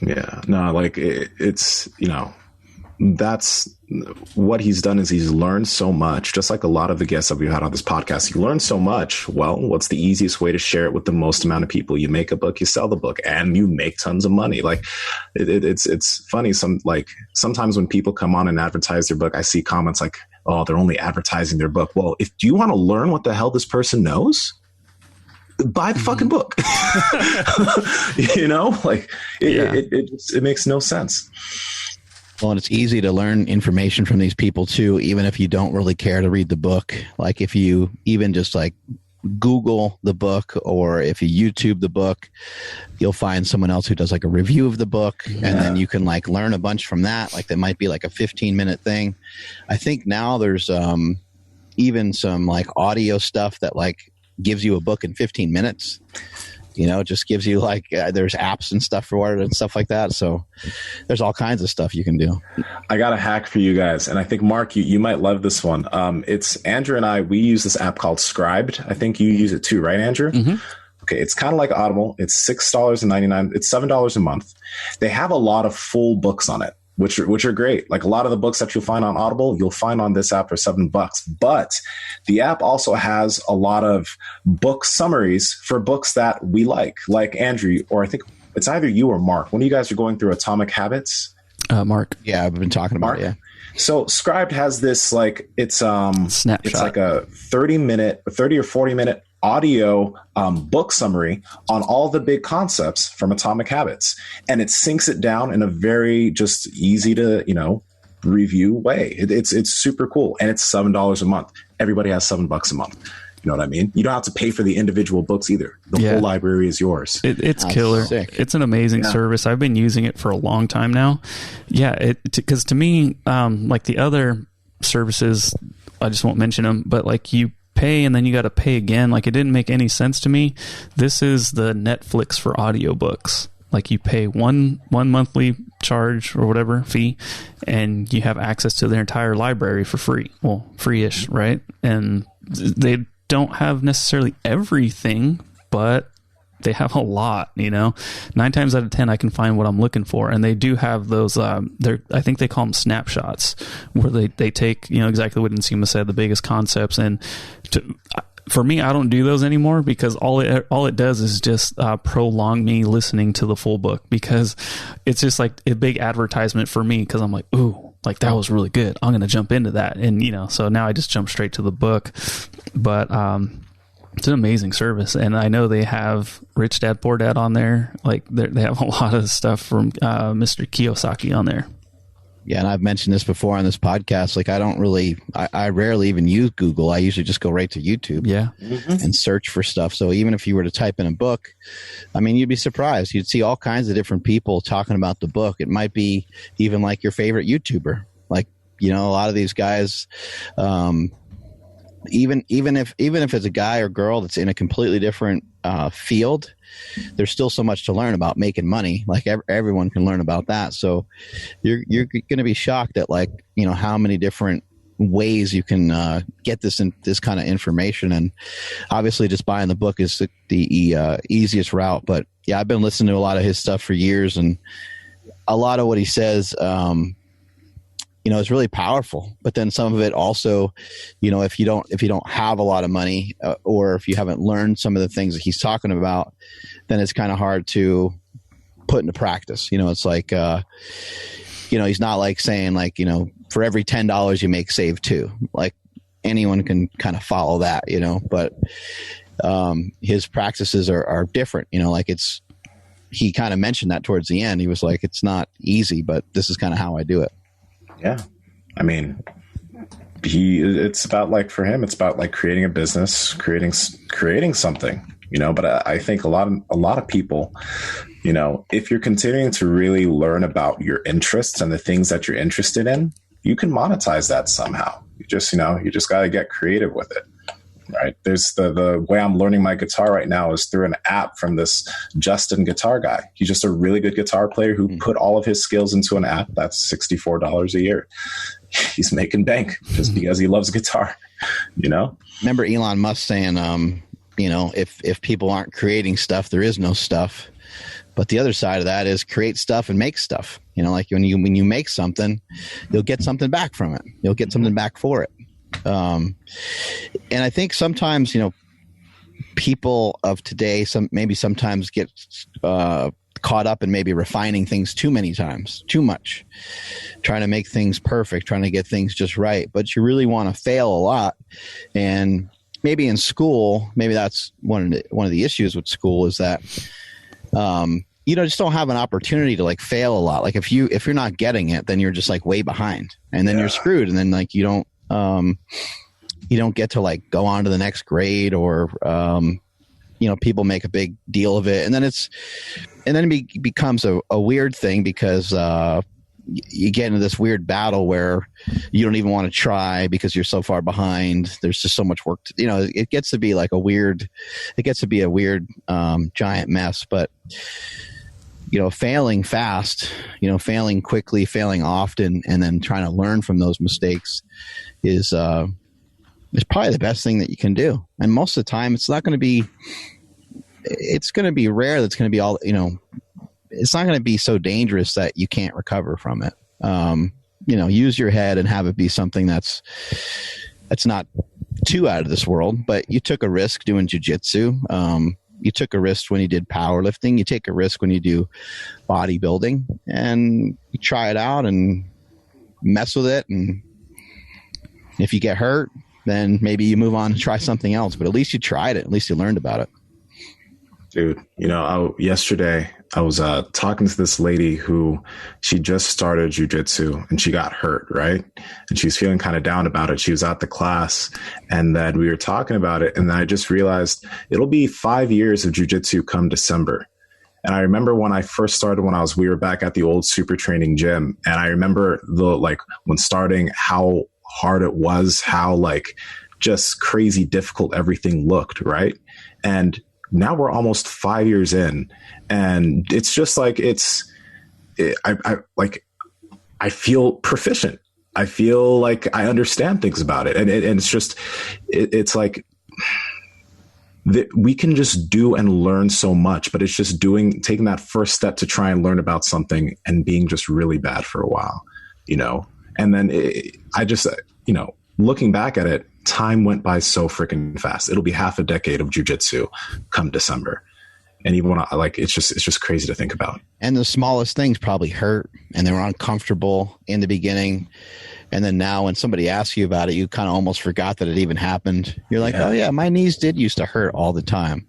Yeah. No, like it's that's what he's done is he's learned so much, just like a lot of the guests that we've had on this podcast. You learn so much. Well, what's the easiest way to share it with the most amount of people? You make a book, you sell the book, and you make tons of money. Like it's funny. Sometimes when people come on and advertise their book, I see comments like, "Oh, they're only advertising their book." Well, if you want to learn what the hell this person knows, buy the fucking book. It makes no sense. Well, and it's easy to learn information from these people too, even if you don't really care to read the book. Like if you even just like Google the book, or if you YouTube the book, you'll find someone else who does like a review of the book, and then you can like learn a bunch from that. Like that might be like a 15-minute thing. I think now there's even some like audio stuff that like gives you a book in 15 minutes. It just gives you like there's apps and stuff for it and stuff like that. So there's all kinds of stuff you can do. I got a hack for you guys, and I think Mark, you might love this one. It's Andrew and I. We use this app called Scribed. I think you use it too, right, Andrew? Mm-hmm. Okay, it's kind of like Audible. It's $6.99. It's $7 a month. They have a lot of full books on it, which are great. Like a lot of the books that you'll find on Audible, you'll find on this app for $7. But the app also has a lot of book summaries for books that we like Andrew, or I think it's either you or Mark. When you guys are going through Atomic Habits. Mark. Yeah, I've been talking about it. Yeah. So Scribed has this like it's snapshot. It's like a 30 or 40 minute audio book summary on all the big concepts from Atomic Habits, and it sinks it down in a very just easy to review way. It's super cool, and it's $7 a month. Everybody has $7 a month. You know what I mean? You don't have to pay for the individual books either. The whole library is yours. It's killer. Sick. It's an amazing service. I've been using it for a long time now. Yeah, because to me, like the other services, I just won't mention them, but like you pay and then you got to pay again. Like it didn't make any sense to me. This is the Netflix for audiobooks. Like you pay one monthly charge or whatever fee, and you have access to their entire library for free. Well, free-ish, right? And they don't have necessarily everything, but they have a lot, 9 times out of 10 I can find what I'm looking for. And they do have those I think they call them snapshots, where they take exactly what Nsima said, the biggest concepts. And for me, I don't do those anymore, because all it does is just prolong me listening to the full book, because it's just like a big advertisement for me, because I'm like, ooh, like that was really good, I'm gonna jump into that. And so now I just jump straight to the book. But it's an amazing service, and I know they have Rich Dad Poor Dad on there. Like they have a lot of stuff from Mr. Kiyosaki on there. Yeah, and I've mentioned this before on this podcast. Like I rarely even use Google. I usually just go right to YouTube and search for stuff. So even if you were to type in a book, I mean, you'd be surprised. You'd see all kinds of different people talking about the book. It might be even like your favorite YouTuber. Like, a lot of these guys, even if it's a guy or girl that's in a completely different field, there's still so much to learn about making money. Like everyone can learn about that. So you're going to be shocked at how many different ways you can get this kind of information. And obviously just buying the book is the easiest route. But yeah, I've been listening to a lot of his stuff for years, and a lot of what he says, it's really powerful. But then some of it also, if you don't have a lot of money, or if you haven't learned some of the things that he's talking about, then it's kind of hard to put into practice. It's like, he's not like saying for every $10 you make, save 2. Like anyone can kind of follow that, but his practices are different. He kind of mentioned that towards the end. He was like, it's not easy, but this is kind of how I do it. Yeah. I mean, it's about like, for him, it's about like creating a business, creating something, but I think a lot of people, if you're continuing to really learn about your interests and the things that you're interested in, you can monetize that somehow. You just got to get creative with it. Right. There's the way I'm learning my guitar right now is through an app from this Justin guitar guy. He's just a really good guitar player who put all of his skills into an app. That's $64 a year. He's making bank just because he loves guitar, Remember Elon Musk saying, if people aren't creating stuff, there is no stuff. But the other side of that is create stuff and make stuff. Like when you make something, you'll get something back from it. You'll get something back for it. And I think sometimes, people of today, sometimes get caught up in maybe refining things too much, trying to make things perfect, trying to get things just right. But you really want to fail a lot. And maybe in school, maybe that's one of the issues with school is that, just don't have an opportunity to like fail a lot. Like if you're not getting it, then you're just like way behind, and then you're screwed. And then like you don't get to like go on to the next grade, or people make a big deal of it, and then it becomes a weird thing because you get into this weird battle where you don't even want to try because you're so far behind. There's just so much work it gets to be a weird giant mess. But failing fast, failing quickly, failing often, and then trying to learn from those mistakes is probably the best thing that you can do. And most of the time, it's going to be rare. That's going to be all, it's not going to be so dangerous that you can't recover from it. Use your head and have it be something that's not too out of this world, but you took a risk doing jiu-jitsu. You took a risk when you did powerlifting. You take a risk when you do bodybuilding, and you try it out and mess with it. And if you get hurt, then maybe you move on and try something else. But at least you tried it. At least you learned about it. Dude, yesterday I was talking to this lady who she just started jujitsu and she got hurt, right? And she's feeling kind of down about it. She was at the class and then we were talking about it. And then I just realized it'll be 5 years of jujitsu come December. And I remember when I first started, we were back at the old super training gym. And I remember when starting, how hard it was, how just crazy difficult everything looked, right? And now we're almost 5 years in, and it's just I feel proficient. I feel like I understand things about it. And it's just, it's like we can just do and learn so much, but it's just taking that first step to try and learn about something and being just really bad for a while, and then looking back at it, time went by so freaking fast. It'll be half a decade of jujitsu come December. And even when it's just crazy to think about. And the smallest things probably hurt and they were uncomfortable in the beginning. And then now when somebody asks you about it, you kind of almost forgot that it even happened. You're like, oh yeah, my knees did used to hurt all the time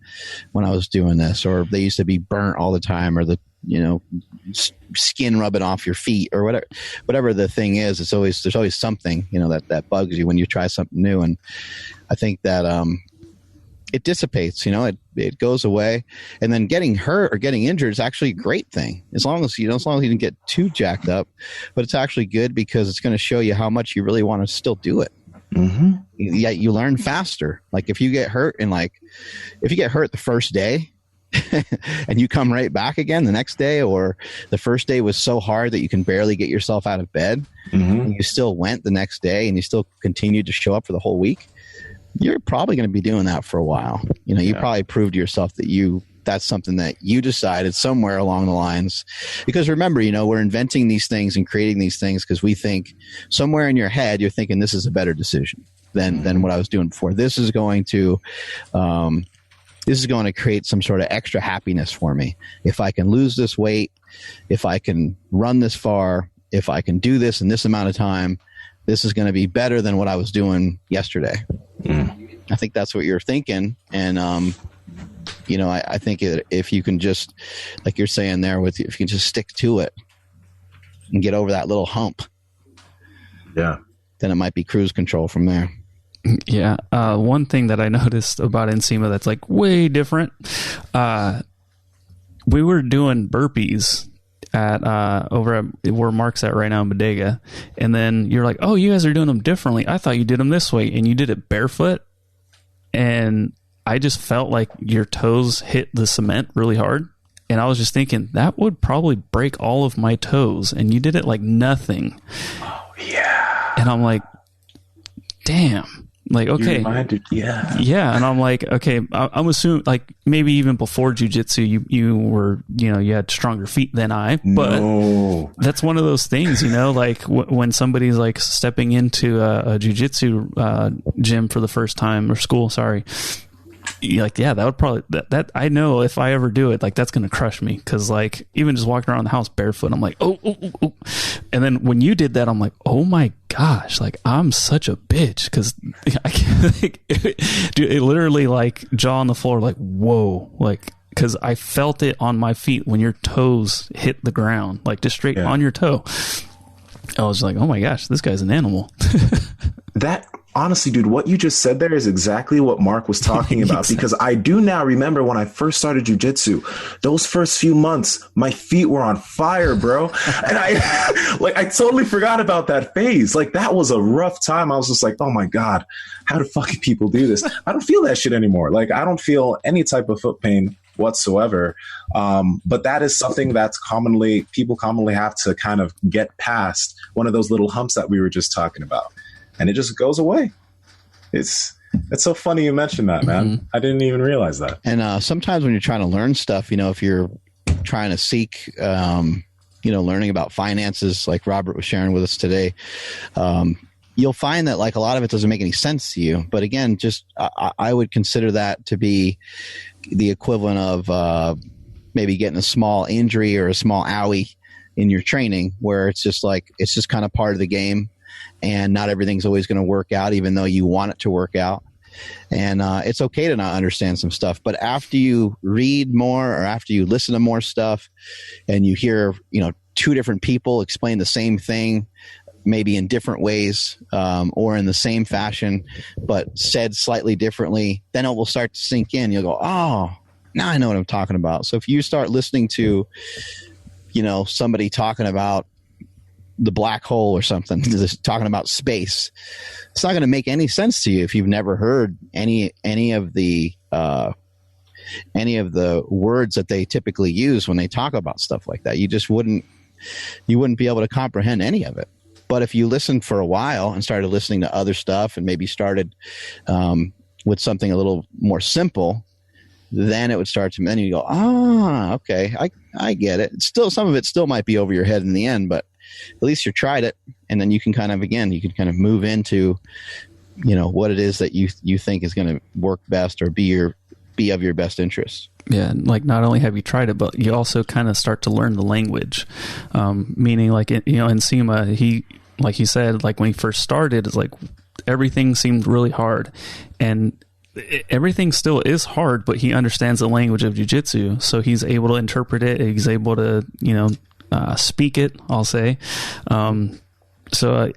when I was doing this, or they used to be burnt all the time, or the, skin rubbing off your feet, or whatever the thing is. There's always something, that bugs you when you try something new. And I think that, it dissipates, it goes away, and then getting hurt or getting injured is actually a great thing. As long as you didn't get too jacked up, but it's actually good because it's going to show you how much you really want to still do it. Mm-hmm. Yet you learn faster. Like if you get hurt if you get hurt the first day and you come right back again the next day, or the first day was so hard that you can barely get yourself out of bed, and you still went the next day and you still continued to show up for the whole week, you're probably going to be doing that for a while. You probably proved to yourself that that's something that you decided somewhere along the lines. Because remember, we're inventing these things and creating these things because we think somewhere in your head, you're thinking this is a better decision than what I was doing before. This is going to create some sort of extra happiness for me. If I can lose this weight, if I can run this far, if I can do this in this amount of time, this is going to be better than what I was doing yesterday. I think that's what you're thinking. And, I think if you can just, like you're saying there, if you can just stick to it and get over that little hump. Yeah. then it might be cruise control from there. Yeah. One thing that I noticed about Nsima that's like way different. We were doing burpees at over at where Mark's at right now in Bodega, and then you're like, oh, you guys are doing them differently. I thought you did them this way, and you did it barefoot, and I just felt like your toes hit the cement really hard, and I was just thinking that would probably break all of my toes, and you did it like nothing. Oh yeah. And I'm like, damn. Like, okay. Yeah. And I'm like, okay, I'm assuming like maybe even before jiu-jitsu, you were, you had stronger feet than I, but that's one of those things, like when somebody's like stepping into a jiu-jitsu gym for the first time, or school, sorry. You're like, yeah, that would probably that I know if I ever do it, like that's gonna crush me, because like even just walking around the house barefoot, I'm like, oh. And then when you did that, I'm like, oh my gosh, like I'm such a bitch, because I can't, like, dude, it literally like jaw on the floor, like whoa, like because I felt it on my feet when your toes hit the ground, like just straight on your toe. I was like, oh my gosh, this guy's an animal. That honestly, dude, what you just said there is exactly what Mark was talking about. Exactly. Because I do now remember when I first started jiu-jitsu, those first few months, my feet were on fire, bro. And I totally forgot about that phase. Like that was a rough time. I was just like, oh my God, how do fucking people do this? I don't feel that shit anymore. Like I don't feel any type of foot pain whatsoever. But that is something that's people commonly have to kind of get past, one of those little humps that we were just talking about. And it just goes away. It's so funny you mentioned that, man. Mm-hmm. I didn't even realize that. And sometimes when you're trying to learn stuff, if you're trying to seek, learning about finances, like Robert was sharing with us today, you'll find that like a lot of it doesn't make any sense to you. But again, just I would consider that to be the equivalent of maybe getting a small injury or a small owie in your training, where it's just kind of part of the game. And not everything's always going to work out, even though you want it to work out. And it's okay to not understand some stuff. But after you read more, or after you listen to more stuff, and you hear, two different people explain the same thing, maybe in different ways, or in the same fashion, but said slightly differently, then it will start to sink in. You'll go, oh, now I know what I'm talking about. So if you start listening to, somebody talking about the black hole or something, talking about space, it's not going to make any sense to you if you've never heard any of the words that they typically use when they talk about stuff like that. You just wouldn't be able to comprehend any of it. But if you listened for a while and started listening to other stuff, and maybe started with something a little more simple, then it would start to, then you go, okay, I get it. It's still, some of it still might be over your head in the end, but at least you tried it. And then you can kind of move into, what it is that you think is going to work best, or be of your best interest. Yeah. Like not only have you tried it, but you also kind of start to learn the language, meaning like, Nsima, like he said, like when he first started, it's like everything seemed really hard, and everything still is hard, but he understands the language of jiu-jitsu. So he's able to interpret it. He's able to, speak it, I'll say. So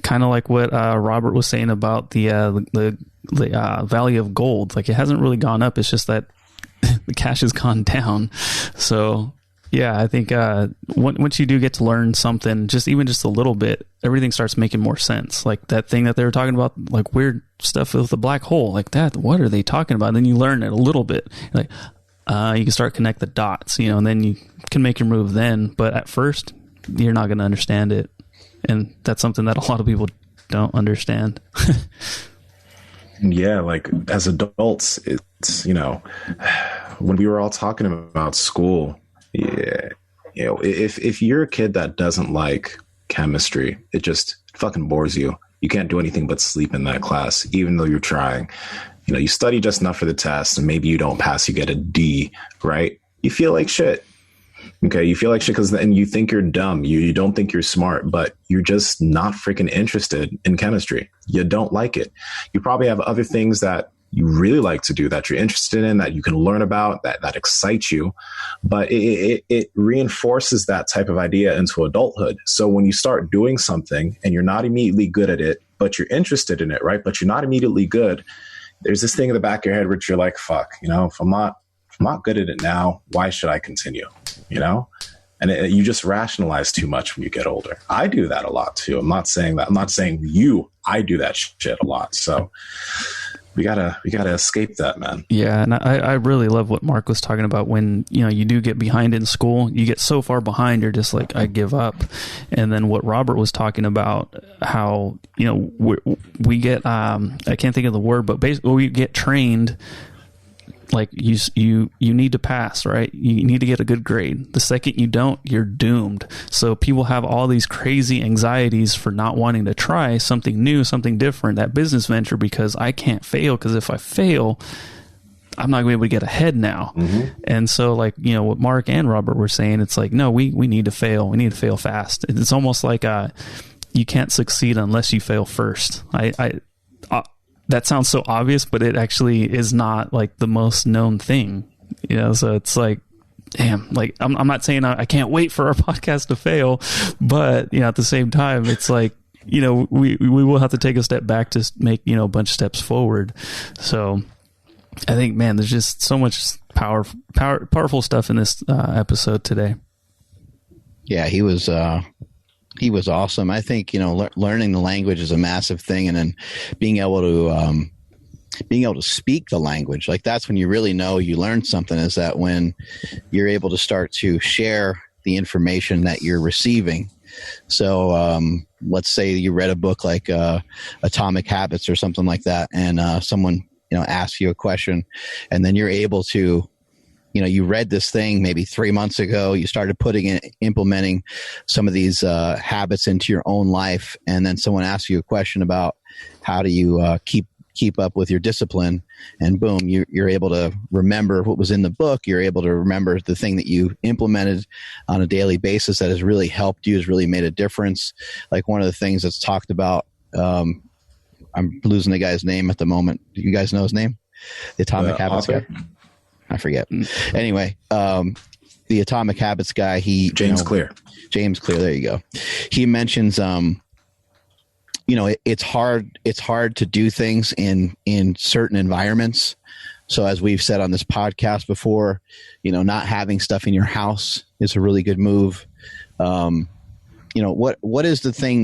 kind of like what Robert was saying about the value of gold. Like it hasn't really gone up. It's just that the cash has gone down. So yeah, I think once you do get to learn something, even just a little bit, everything starts making more sense. Like that thing that they were talking about, like weird stuff with the black hole, like that. What are they talking about? And then you learn it a little bit. Like you can start connect the dots, and then you can make your move then. But at first, you're not going to understand it. And that's something that a lot of people don't understand. Yeah, like as adults, it's, when we were all talking about school, yeah, if you're a kid that doesn't like chemistry, it just fucking bores you. You can't do anything but sleep in that class, even though you're trying. You study just enough for the test, and maybe you don't pass, you get a D, right? You feel like shit. Okay, you feel like shit because then you think you're dumb. You don't think you're smart, but you're just not freaking interested in chemistry. You don't like it. You probably have other things that you really like to do, that you're interested in, that you can learn about, that excites you. But it reinforces that type of idea into adulthood. So when you start doing something and you're not immediately good at it, but you're interested in it, right? But you're not immediately good, there's this thing in the back of your head which you're like, fuck, if I'm not good at it now, why should I continue? And you just rationalize too much when you get older. I do that a lot too. I'm not saying I do that shit a lot. So we gotta escape that, man. Yeah, and I really love what Mark was talking about. When you do get behind in school, you get so far behind, you're just like, I give up. And then what Robert was talking about, how we get I can't think of the word, but basically we get trained. Like you need to pass, right? You need to get a good grade. The second you don't, you're doomed. So people have all these crazy anxieties for not wanting to try something new, something different, that business venture, because I can't fail. Because if I fail, I'm not going to be able to get ahead now. Mm-hmm. And so what Mark and Robert were saying, it's like, no, we need to fail. We need to fail fast. It's almost like you can't succeed unless you fail first. That sounds so obvious, but it actually is not like the most known thing, so it's like, damn, like I'm not saying I can't wait for our podcast to fail, but at the same time, it's like, we will have to take a step back to make, a bunch of steps forward. So I think, man, there's just so much powerful stuff in this episode today. Yeah, he was awesome. I think, learning the language is a massive thing. And then being able to speak the language, like that's when you really know you learned something, is that when you're able to start to share the information that you're receiving. So let's say you read a book like Atomic Habits or something like that. And someone, asks you a question, and then you're able to, you read this thing maybe 3 months ago, you started implementing some of these habits into your own life. And then someone asks you a question about how do you keep up with your discipline, and boom, you're able to remember what was in the book. You're able to remember the thing that you implemented on a daily basis that has really helped you, has really made a difference. Like one of the things that's talked about, I'm losing the guy's name at the moment. Do you guys know his name? The Atomic Habits guy? I forget. Anyway, the Atomic Habits guy, James Clear. James Clear, there you go. He mentions, it's hard to do things in certain environments. So as we've said on this podcast before, not having stuff in your house is a really good move. What's the thing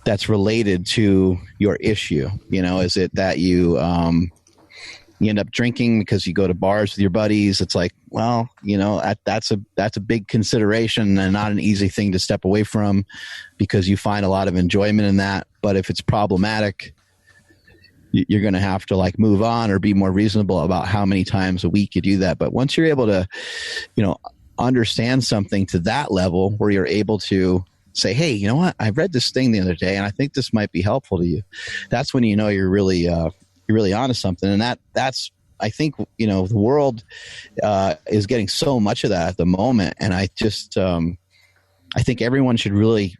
that's related to your issue? Is it that you end up drinking because you go to bars with your buddies? It's like, well, that's a big consideration and not an easy thing to step away from, because you find a lot of enjoyment in that. But if it's problematic, you're going to have to move on or be more reasonable about how many times a week you do that. But once you're able to, understand something to that level where you're able to say, hey, you know what? I read this thing the other day and I think this might be helpful to you. That's when you're really onto something. And that's, I think, the world is getting so much of that at the moment. And I just, I think everyone should really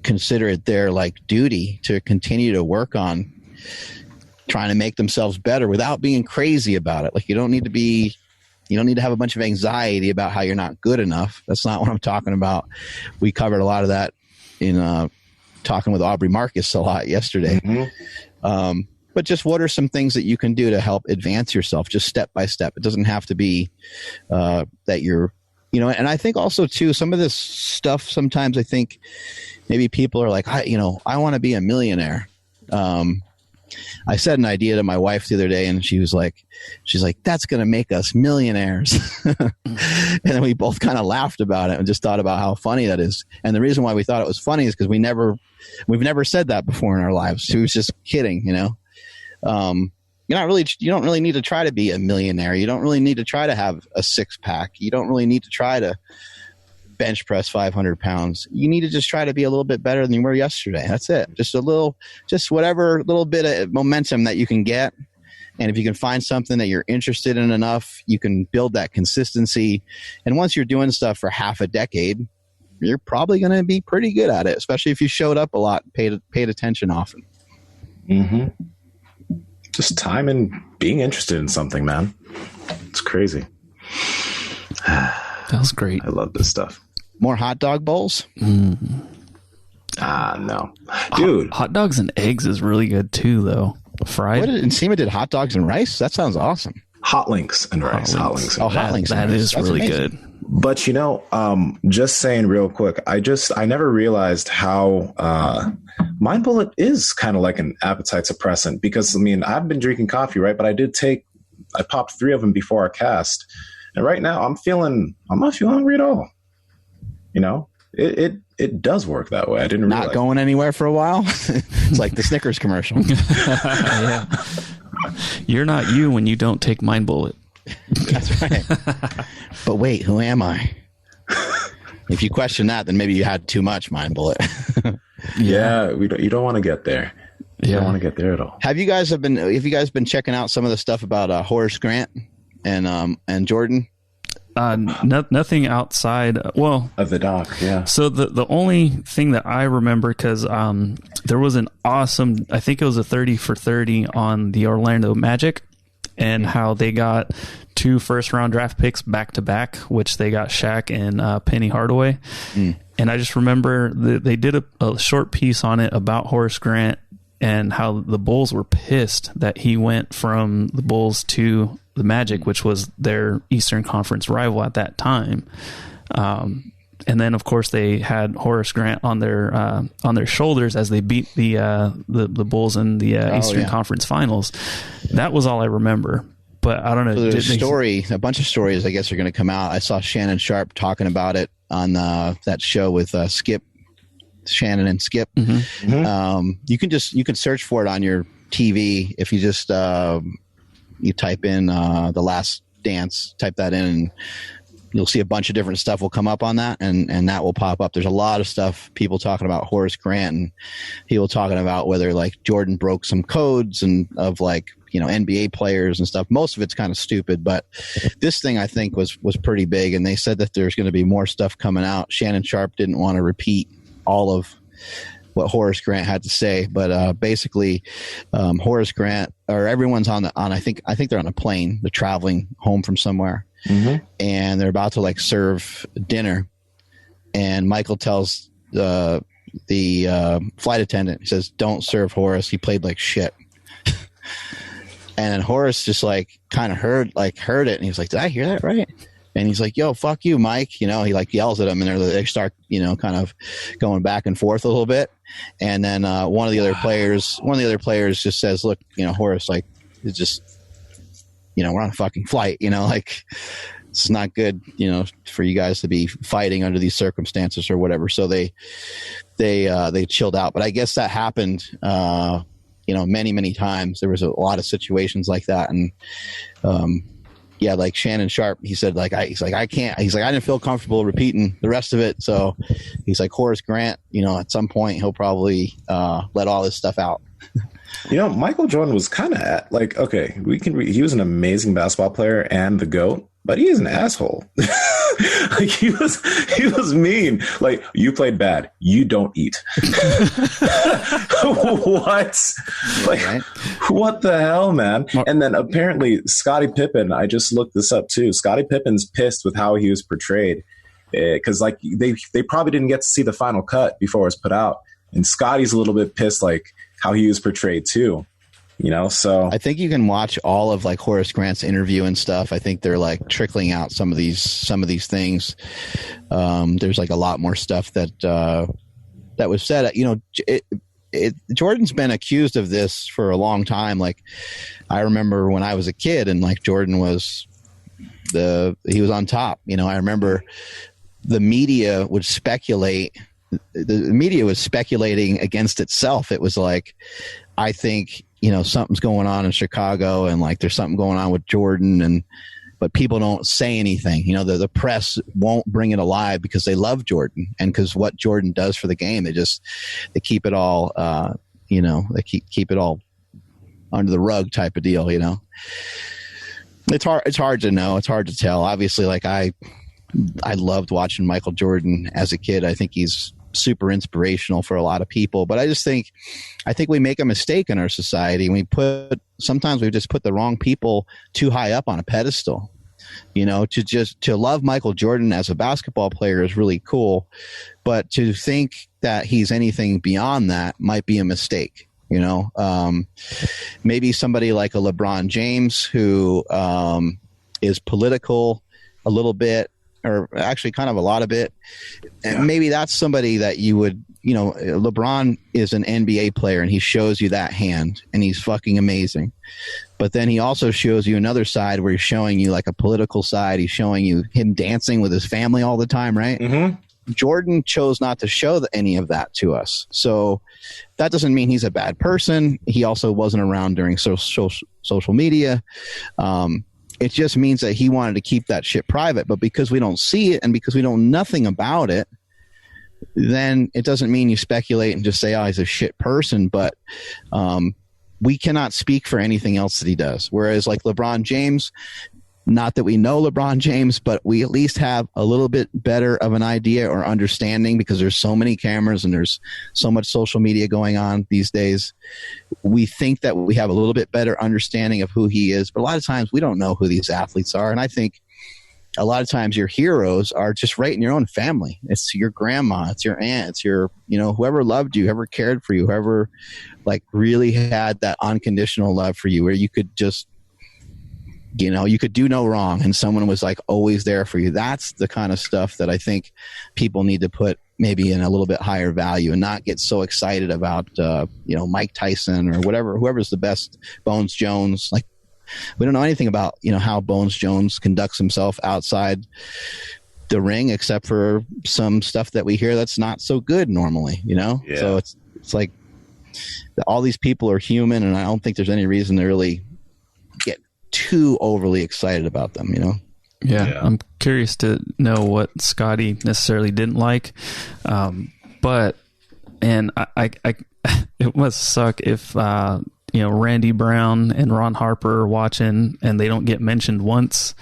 consider it their duty to continue to work on trying to make themselves better without being crazy about it. You don't need to have a bunch of anxiety about how you're not good enough. That's not what I'm talking about. We covered a lot of that in talking with Aubrey Marcus a lot yesterday. Mm-hmm. But just what are some things that you can do to help advance yourself, just step by step? It doesn't have to be that you're, and I think also too, some of this stuff, sometimes I think maybe people are like, I want to be a millionaire. I said an idea to my wife the other day, and she's like, that's going to make us millionaires. And then we both kind of laughed about it and just thought about how funny that is. And the reason why we thought it was funny is because we've never said that before in our lives. She was just kidding, you don't really need to try to be a millionaire. You don't really need to try to have a 6-pack. You don't really need to try to bench press 500 pounds. You need to just try to be a little bit better than you were yesterday. That's it. Just whatever little bit of momentum that you can get. And if you can find something that you're interested in enough, you can build that consistency. And once you're doing stuff for half a decade, you're probably going to be pretty good at it, especially if you showed up a lot, paid attention often. Mm-hmm. just time and being interested in something, man. It's crazy. That was great. I love this stuff. More hot dog bowls? No. Dude. Hot dogs and eggs is really good too, though. Fried. Nsima did hot dogs and rice? That sounds awesome. Hot links and rice. Hot links. Hot links. That is really amazing. good. But just saying real quick, I never realized how Mind Bullet is kind of like an appetite suppressant, because I've been drinking coffee, right? But I popped 3 of them before our cast, and right now I'm not feeling hungry at all. It does work that way. I didn't realize. Not going anywhere for a while. It's like the Snickers commercial. Yeah. You're not you when you don't take Mind Bullet. That's right. But wait, who am I? If you question that, then maybe you had too much Mind Bullet. Yeah, you don't want to get there. You don't want to get there at all. Have you guys been checking out some of the stuff about Horace Grant and Jordan? Nothing outside. Well, Of the doc, yeah. so the only thing that I remember, because there was an awesome, I think it was a 30 for 30 on the Orlando Magic, and how they got 2 first-round draft picks back-to-back, which they got Shaq and Penny Hardaway. And I just remember they did a short piece on it about Horace Grant and how the Bulls were pissed that he went from the Bulls to the Magic, which was their Eastern Conference rival at that time. And then, of course, they had Horace Grant on their shoulders as they beat the Bulls in the Eastern Conference Finals. That was all I remember. But I don't know. So there's a bunch of stories, I guess, are going to come out. I saw Shannon Sharp talking about it on that show with Skip, Shannon and Skip. You can search for it on your TV if you just you type in The Last Dance, type that in, and you'll see a bunch of different stuff will come up on that, and that will pop up. There's a lot of stuff, people talking about Horace Grant, and people talking about whether like Jordan broke some codes and of like, NBA players and stuff. Most of it's kind of stupid, but this thing I think was pretty big, and they said that there's going to be more stuff coming out. Shannon Sharp didn't want to repeat all of what Horace Grant had to say, but basically Horace Grant, or everyone's on I think they're on a plane, they're traveling home from somewhere, and they're about to like serve dinner, and Michael tells the flight attendant, he says, "Don't serve Horace, he played like shit." And then Horace just like kind of heard it, and he was like, "Did I hear that right?" And he's like, "Yo, fuck you, Mike." He like yells at him, and they start, kind of going back and forth a little bit. And then one of the other players just says, "Look, Horace, like, it's just, we're on a fucking flight, like, it's not good, for you guys to be fighting under these circumstances or whatever." So they chilled out. But I guess that happened, many, many times. There was a lot of situations like that, and like Shannon Sharp, he said, I didn't feel comfortable repeating the rest of it. So he's like, Horace Grant, at some point he'll probably let all this stuff out. Michael Jordan was kind of like, okay, he was an amazing basketball player and the GOAT, but he is an asshole. Like he was mean. Like, you played bad, you don't eat. What? Like, right? What the hell, man? And then apparently Scottie Pippen, I just looked this up too. Scottie Pippen's pissed with how he was portrayed, because like they probably didn't get to see the final cut before it was put out, and Scottie's a little bit pissed like how he was portrayed too. So I think you can watch all of like Horace Grant's interview and stuff. I think they're like trickling out some of these things. There's like a lot more stuff that was said. Jordan's been accused of this for a long time. Like, I remember when I was a kid, and like Jordan was he was on top. I remember the media would speculate. The media was speculating against itself. It was like, I think, something's going on in Chicago, and like there's something going on with Jordan, but people don't say anything. The press won't bring it alive because they love Jordan, and because what Jordan does for the game, they keep it all, they keep it all under the rug type of deal. It's hard to know. It's hard to tell. Obviously, like I loved watching Michael Jordan as a kid. I think he's super inspirational for a lot of people. But I think we make a mistake in our society. Sometimes we just put the wrong people too high up on a pedestal. To love Michael Jordan as a basketball player is really cool, but to think that he's anything beyond that might be a mistake. Maybe somebody like a LeBron James who is political a little bit, or actually kind of a lot of it. And maybe that's somebody that you would, LeBron is an NBA player and he shows you that hand and he's fucking amazing. But then he also shows you another side where he's showing you like a political side. He's showing you him dancing with his family all the time, right? Mm-hmm. Jordan chose not to show any of that to us. So that doesn't mean he's a bad person. He also wasn't around during social media. It just means that he wanted to keep that shit private. But because we don't see it and because we know nothing about it, then it doesn't mean you speculate and just say, oh, he's a shit person. But we cannot speak for anything else that he does. Whereas like LeBron James, not that we know LeBron James, but we at least have a little bit better of an idea or understanding because there's so many cameras and there's so much social media going on these days. We think that we have a little bit better understanding of who he is, but a lot of times we don't know who these athletes are. And I think a lot of times your heroes are just right in your own family. It's your grandma, it's your aunt, it's your, whoever loved you, whoever cared for you, whoever like really had that unconditional love for you where you could just, you could do no wrong and someone was like always there for you. That's the kind of stuff that I think people need to put maybe in a little bit higher value and not get so excited about, Mike Tyson or whoever's the best, Bones Jones. Like we don't know anything about, how Bones Jones conducts himself outside the ring, except for some stuff that we hear that's not so good normally, Yeah. So it's like all these people are human and I don't think there's any reason to really get too overly excited about them, Yeah, I'm curious to know what Scotty necessarily didn't like, but I it must suck if Randy Brown and Ron Harper are watching and they don't get mentioned once,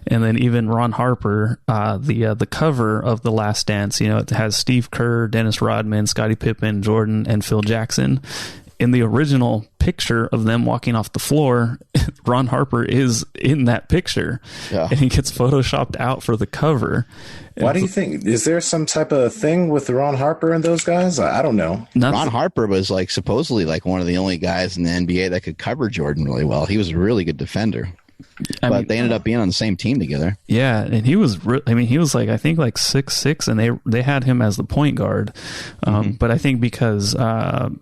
and then even Ron Harper, the cover of The Last Dance, it has Steve Kerr, Dennis Rodman, Scottie Pippen, Jordan, and Phil Jackson. In the original picture of them walking off the floor, Ron Harper is in that picture, and he gets photoshopped out for the cover. Why do you think? Is there some type of thing with Ron Harper and those guys? I don't know. Ron Harper was like supposedly like one of the only guys in the NBA that could cover Jordan really well. He was a really good defender. But they ended up being on the same team together. Yeah, and he was he was like, I think like 6'6", and they had him as the point guard. But I think because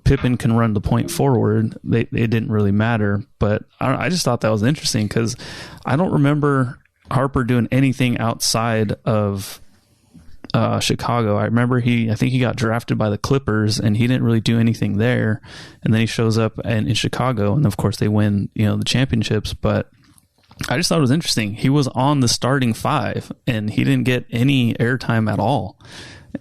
Pippen can run the point forward, it didn't really matter. But I just thought that was interesting because I don't remember Harper doing anything outside of Chicago. I remember I think he got drafted by the Clippers and he didn't really do anything there. And then he shows up in Chicago, and of course they win, the championships. But I just thought it was interesting. He was on the starting five and he didn't get any airtime at all.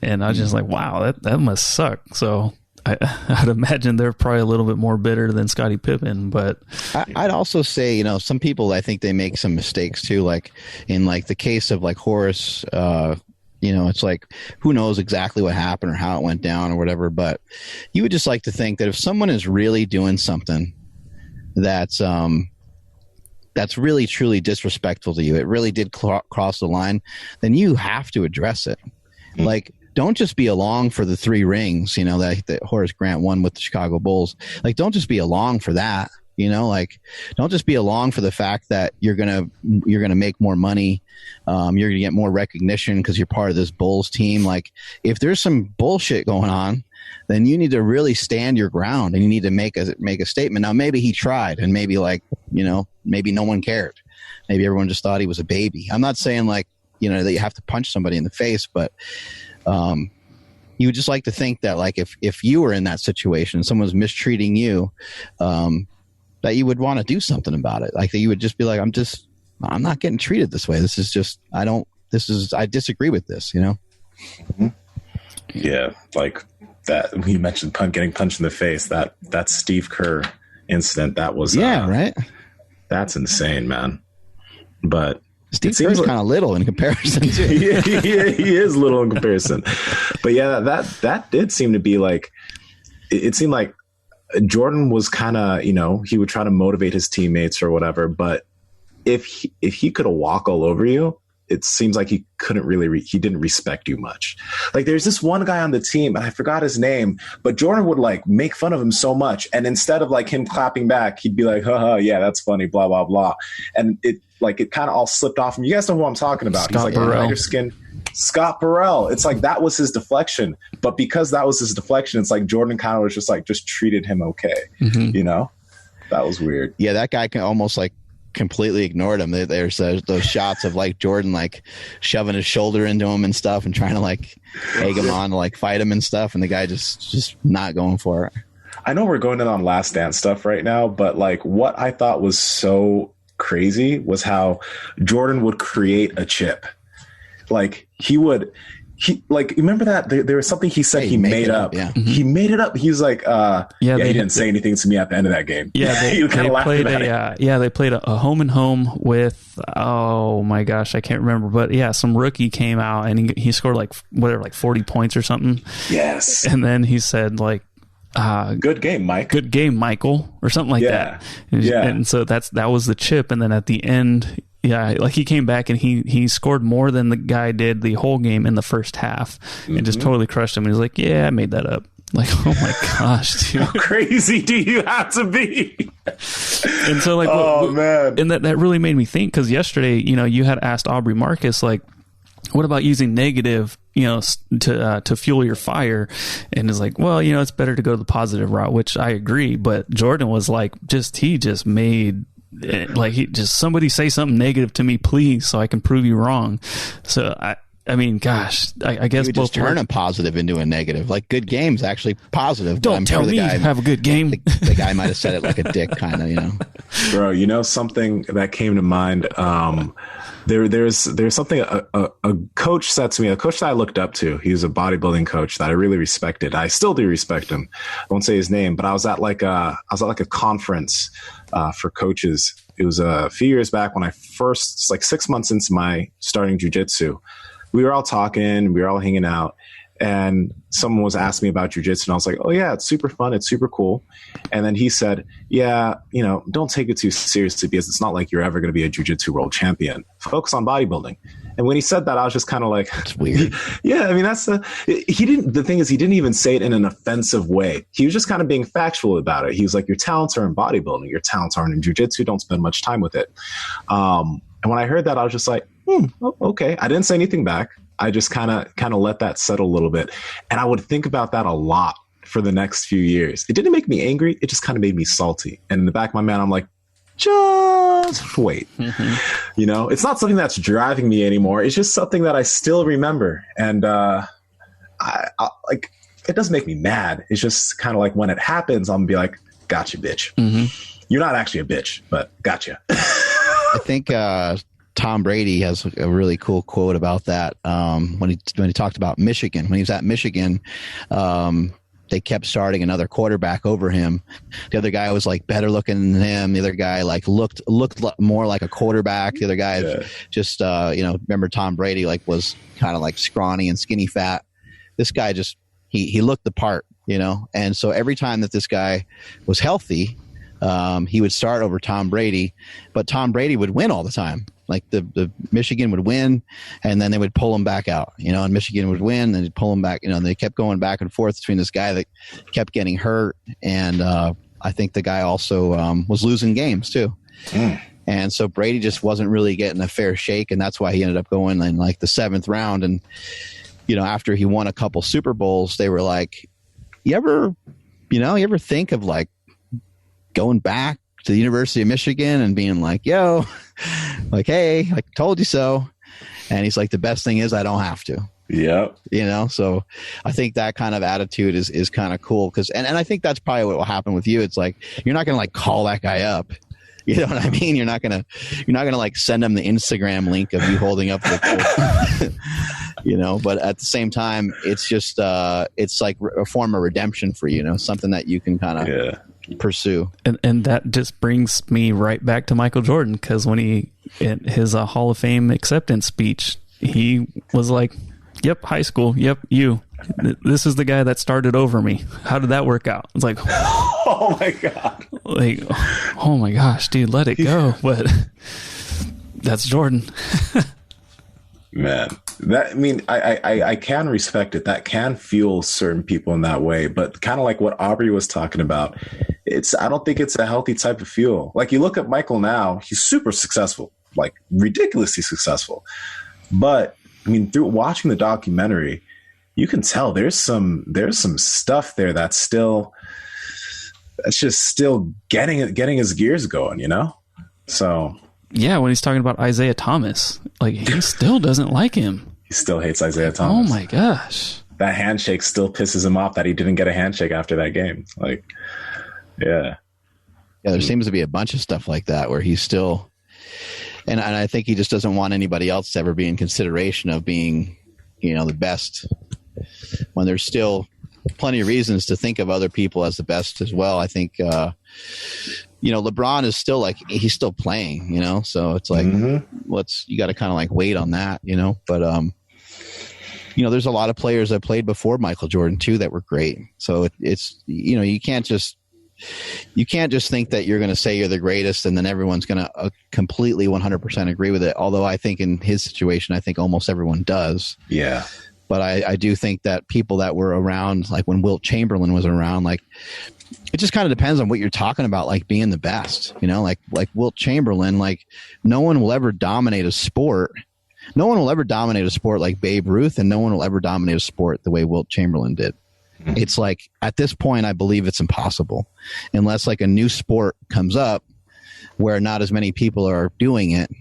And I was just like, wow, that must suck. So I'd imagine they're probably a little bit more bitter than Scottie Pippen. But I'd also say, some people, I think they make some mistakes too. Like in like the case of like Horace, it's like, who knows exactly what happened or how it went down or whatever. But you would just like to think that if someone is really doing something that's really truly disrespectful to you, it really did cross the line, then you have to address it. Mm-hmm. Like, don't just be along for the 3 rings, that Horace Grant won with the Chicago Bulls. Like, don't just be along for that. Like, don't just be along for the fact that you're gonna make more money, you're gonna get more recognition because you're part of this Bulls team. Like, if there's some bullshit going on, then you need to really stand your ground and you need to make a statement. Now, maybe he tried and maybe maybe no one cared. Maybe everyone just thought he was a baby. I'm not saying like, that you have to punch somebody in the face, but you would just like to think that like if you were in that situation, someone's mistreating you, that you would want to do something about it. Like that you would just be like, I'm not getting treated this way. This is just, I disagree with this, Mm-hmm. Yeah. Like that, you mentioned getting punched in the face, that Steve Kerr incident, that was, right. That's insane, man. But Steve Kerr's kind of little in comparison too. He is little in comparison. But yeah, that did seem to be like, it seemed like Jordan was kind of, you know, he would try to motivate his teammates or whatever. But if he could walk all over you, it seems like he couldn't really, he didn't respect you much. Like there's this one guy on the team and I forgot his name, but Jordan would like make fun of him so much. And instead of like him clapping back, he'd be like, haha, yeah, that's funny, blah, blah, blah. And it kind of all slipped off him. You guys know who I'm talking about. Scott He's like Burrell. lighter skin. Scott Burrell. It's like that was his deflection. But because that was his deflection, it's like Jordan kind of was just treated him okay. You know? That was weird. Yeah, that guy can almost like completely ignored him. There's those shots of like Jordan like shoving his shoulder into him and stuff and trying to like egg him on to like fight him and stuff, and the guy just not going for it. I know we're going in on Last Dance stuff right now, but like what I thought was so crazy was how Jordan would create a chip. Like he remember that there was something he said he made up. Yeah. He made it up. He's like, he didn't say anything to me at the end of that game. Yeah, they played a home and home with, oh my gosh, I can't remember, but yeah, some rookie came out and he scored like 40 points or something. Yes. And then he said like, good game, Mike. Good game, Michael, or something like that. Yeah. And so that was the chip. And then at the end, yeah, like he came back and he scored more than the guy did the whole game in the first half and just totally crushed him. And he's like, yeah, I made that up. Like, oh my gosh, dude. How crazy do you have to be? And so like, man. And that really made me think, because yesterday, you know, you had asked Aubrey Marcus, like, what about using negative, you know, to fuel your fire? And it's like, well, you know, it's better to go the positive route, which I agree. But Jordan was like, he just made, like, somebody say something negative to me, please, so I can prove you wrong. So I mean, gosh, I guess you would just turn a positive into a negative. Like good game's actually positive. Don't tell me you have a good game. The guy might have said it like a dick, kind of, you know. Bro, you know something that came to mind. There's something a coach said to me, a coach that I looked up to. He was a bodybuilding coach that I really respected. I still do respect him. I won't say his name, but I was at like a conference for coaches. It was a few years back when I first, like 6 months into my starting jiu-jitsu. We were all talking, we were all hanging out, and someone was asking me about jiu-jitsu, and I was like, oh yeah, it's super fun, it's super cool. And then he said, yeah, you know, don't take it too seriously because it's not like you're ever going to be a jiu-jitsu world champion. Focus on bodybuilding. And when he said that, I was just kind of like, it's weird. Yeah, I mean, the thing is, he didn't even say it in an offensive way. He was just kind of being factual about it. He was like, your talents are in bodybuilding, your talents aren't in jiu-jitsu, don't spend much time with it. And when I heard that, I was just like, okay. I didn't say anything back. I just kind of let that settle a little bit. And I would think about that a lot for the next few years. It didn't make me angry. It just kind of made me salty. And in the back of my mind, I'm like, just wait. You know, it's not something that's driving me anymore. It's just something that I still remember. And I like, it doesn't make me mad. It's just kind of like when it happens, I'm going to be like, gotcha, bitch. You're not actually a bitch, but gotcha. I think Tom Brady has a really cool quote about that when he talked about Michigan. When he was at Michigan, they kept starting another quarterback over him. The other guy was like better looking than him. The other guy like looked more like a quarterback. The other guy just you know, remember Tom Brady like was kind of like scrawny and skinny fat. This guy just he looked the part, you know. And so every time that this guy was healthy, he would start over Tom Brady, but Tom Brady would win all the time. Like the Michigan would win, and then they would pull him back out, you know, and Michigan would win, then they'd pull him back, you know, and they kept going back and forth between this guy that kept getting hurt. And I think the guy also was losing games too. And so Brady just wasn't really getting a fair shake. And that's why he ended up going in like the 7th round. And, you know, after he won a couple Super Bowls, they were like, you ever think of like going back to the University of Michigan and being like, yo, like, hey, I told you so. And he's like, the best thing is I don't have to. Yeah. You know, so I think that kind of attitude is kind of cool. Cause, and I think that's probably what will happen with you. It's like, you're not going to like call that guy up. You know what I mean? You're not going to like send him the Instagram link of you holding up the, you know, but at the same time, it's just, it's like a form of redemption for you, you know, something that you can kind of pursue. And that just brings me right back to Michael Jordan, because when he in his Hall of Fame acceptance speech, he was like, "Yep, high school. Yep, you. This is the guy that started over me. How did that work out?" It's like, oh my God. Like, oh my gosh, dude, let it go. But that's Jordan. Man, I can respect it. That can fuel certain people in that way. But kind of like what Aubrey was talking about, I don't think it's a healthy type of fuel. Like, you look at Michael now, he's super successful, like ridiculously successful. But I mean, through watching the documentary, you can tell there's some stuff there that's just still getting his gears going, you know? So yeah, when he's talking about Isaiah Thomas, like, he still doesn't like him. He still hates Isaiah Thomas. Oh my gosh. That handshake still pisses him off that he didn't get a handshake after that game. Like, yeah. Yeah, there seems to be a bunch of stuff like that where he's still, and I think he just doesn't want anybody else to ever be in consideration of being, the best, when there's still plenty of reasons to think of other people as the best as well. I think, LeBron is still he's still playing, so it's like, you got to kind of like wait on that, but, there's a lot of players that played before Michael Jordan too that were great. So it's, you can't just think that you're going to say you're the greatest and then everyone's going to completely 100% agree with it. Although I think in his situation, I think almost everyone does. Yeah. But I do think that people that were around, like when Wilt Chamberlain was around, like, it just kind of depends on what you're talking about, like being the best, like Wilt Chamberlain, like no one will ever dominate a sport. No one will ever dominate a sport like Babe Ruth, and no one will ever dominate a sport the way Wilt Chamberlain did. Mm-hmm. It's like, at this point, I believe it's impossible unless like a new sport comes up where not as many people are doing it.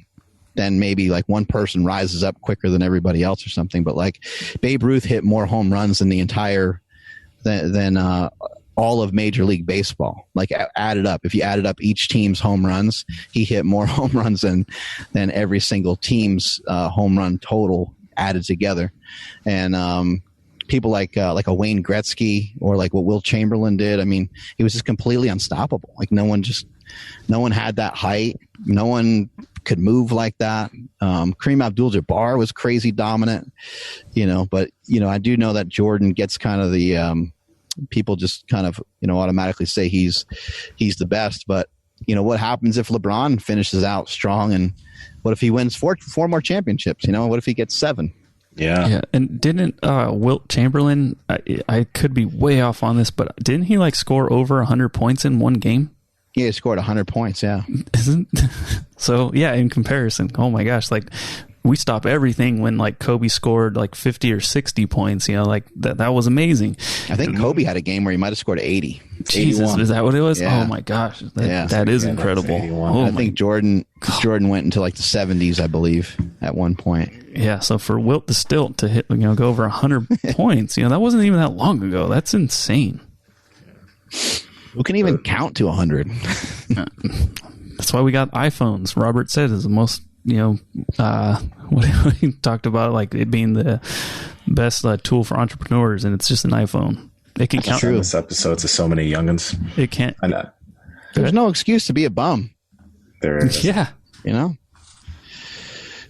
Then maybe like one person rises up quicker than everybody else or something. But like Babe Ruth hit more home runs than than all of Major League Baseball. Like added up, if you added up each team's home runs, he hit more home runs than every single team's home run total added together. And people like a Wayne Gretzky or like what Wilt Chamberlain did. I mean, he was just completely unstoppable. Like no one had that height. No one could move like that. Kareem Abdul-Jabbar was crazy dominant, but I do know that Jordan gets kind of the, people just kind of, automatically say he's the best. But what happens if LeBron finishes out strong, and what if he wins four more championships? What if he gets 7? Yeah. And didn't Wilt Chamberlain, I could be way off on this, but didn't he like score over 100 points in one game? Yeah, he scored 100 points, yeah. So, yeah, in comparison, oh my gosh, like we stop everything when like Kobe scored like 50 or 60 points, like that was amazing. I think Kobe had a game where he might have scored 80. Jesus, 81. Is that what it was? Yeah. Oh my gosh, that is incredible. I think Jordan went into like the 70s, I believe, at one point. Yeah, so for Wilt to Stilt to hit, go over 100 points, that wasn't even that long ago. That's insane. Who can even count to 100? That's why we got iPhones. Robert said is the most, what he talked about, like it being the best tool for entrepreneurs, and it's just an iPhone. It can count. True. This episode to so many youngins. It can't. I know. There's no excuse to be a bum. There is. Yeah.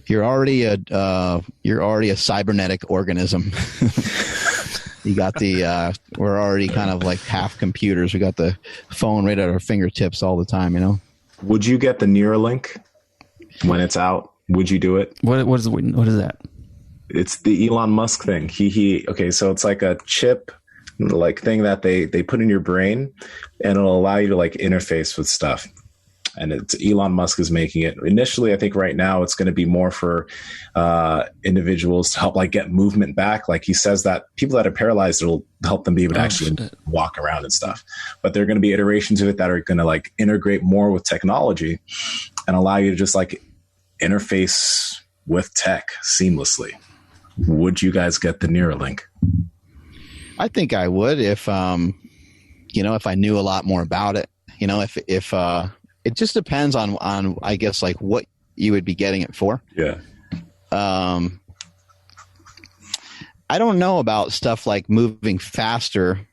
You're already a cybernetic organism. You got we're already kind of like half computers. We got the phone right at our fingertips all the time, Would you get the Neuralink when it's out? Would you do it? What is that? It's the Elon Musk thing. Okay, so it's like a chip like thing that they put in your brain, and it'll allow you to like interface with stuff. And it's Elon Musk is making it. Initially, I think right now it's going to be more for individuals to help like get movement back. Like he says that people that are paralyzed, it'll help them be able to actually walk around and stuff. But there are going to be iterations of it that are going to like integrate more with technology and allow you to just like interface with tech seamlessly. Would you guys get the Neuralink? I think I would if if I knew a lot more about it. If it just depends on I guess like what you would be getting it for. Yeah. I don't know about stuff like moving faster.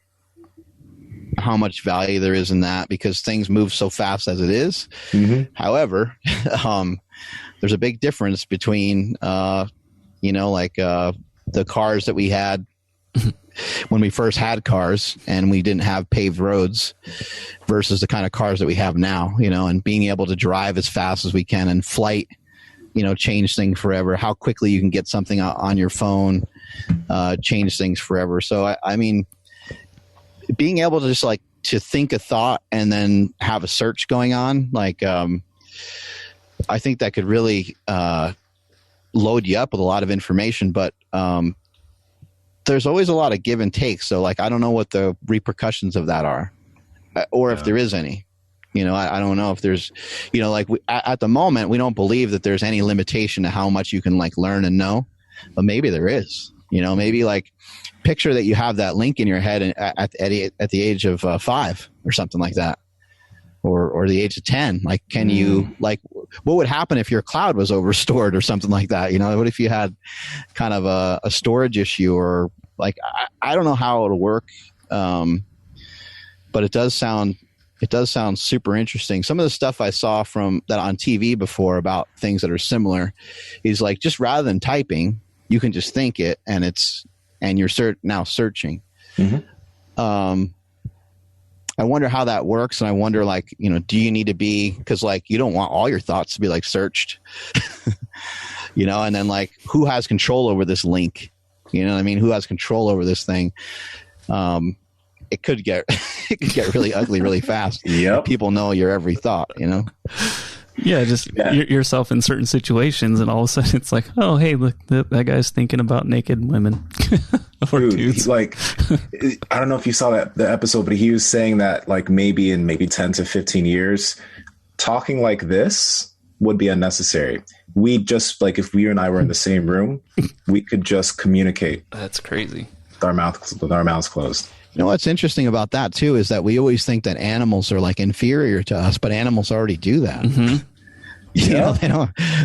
how much value there is in that because things move so fast as it is. Mm-hmm. However, there's a big difference between, the cars that we had when we first had cars and we didn't have paved roads versus the kind of cars that we have now, and being able to drive as fast as we can and flight, change things forever. How quickly you can get something on your phone, change things forever. So, I mean, being able to just to think a thought and then have a search going on, I think that could really load you up with a lot of information, but there's always a lot of give and take. So I don't know what the repercussions of that are or if there is any. I don't know if there's, at the moment, we don't believe that there's any limitation to how much you can learn and know, but maybe there is, maybe picture that you have that link in your head at the age of 5 or something like that, or the age of 10. Can you, what would happen if your cloud was overstored or something like that? What if you had kind of a storage issue or I don't know how it'll work. But it does sound super interesting. Some of the stuff I saw from that on TV before about things that are similar is just rather than typing, you can just think it and you're now searching. Mm-hmm. I wonder how that works. And I wonder do you need to be, cause you don't want all your thoughts to be searched, and then who has control over this link? Who has control over this thing? It could get really ugly really fast. Yep. People know your every thought, Yeah, yourself in certain situations, and all of a sudden it's oh, hey, look, that guy's thinking about naked women. Or dude, dudes. I don't know if you saw the episode, but he was saying that maybe in 10 to 15 years, talking like this would be unnecessary. We just if you and I were in the same room, we could just communicate. That's crazy. With our mouths closed. What's interesting about that too is that we always think that animals are inferior to us, but animals already do that. Mm-hmm.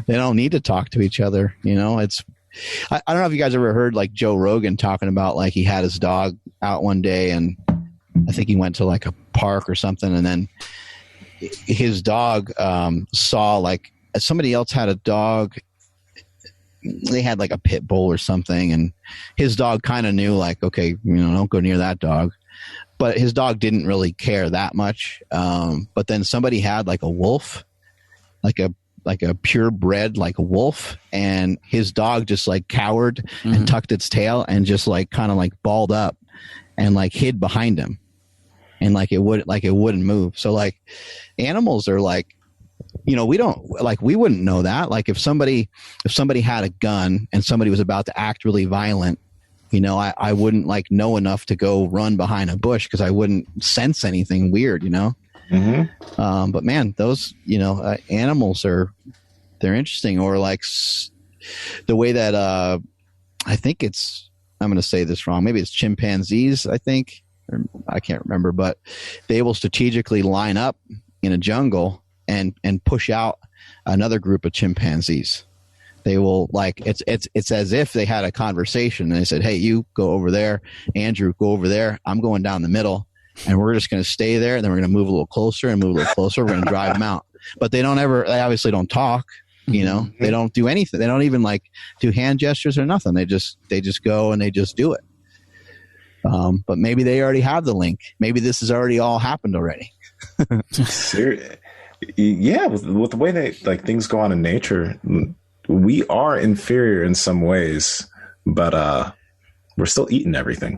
They don't need to talk to each other. I don't know if you guys ever heard Joe Rogan talking about he had his dog out one day and I think he went to a park or something, and then his dog saw somebody else had a dog. They had a pit bull or something, and his dog kind of knew okay, don't go near that dog, but his dog didn't really care that much. But then somebody had a wolf, a purebred wolf, and his dog just cowered mm-hmm. and tucked its tail and just kind of balled up and hid behind him, and it wouldn't move. So animals are we don't we wouldn't know that. If somebody had a gun and somebody was about to act really violent, I wouldn't know enough to go run behind a bush because I wouldn't sense anything weird, Mm-hmm. But man, those, animals they're interesting. Or the way that, I think I'm going to say this wrong. Maybe it's chimpanzees, I think, or I can't remember, but they will strategically line up in a jungle and push out another group of chimpanzees. They will it's as if they had a conversation and they said, hey, you go over there, Andrew, go over there. I'm going down the middle, and we're just going to stay there. And then we're going to move a little closer and move a little closer. We're going to drive them out. But they obviously don't talk, mm-hmm. They don't do anything. They don't even do hand gestures or nothing. They just go and they just do it. But maybe they already have the link. Maybe this has already all happened already. Yeah, with the way that things go on in nature, we are inferior in some ways, but we're still eating everything.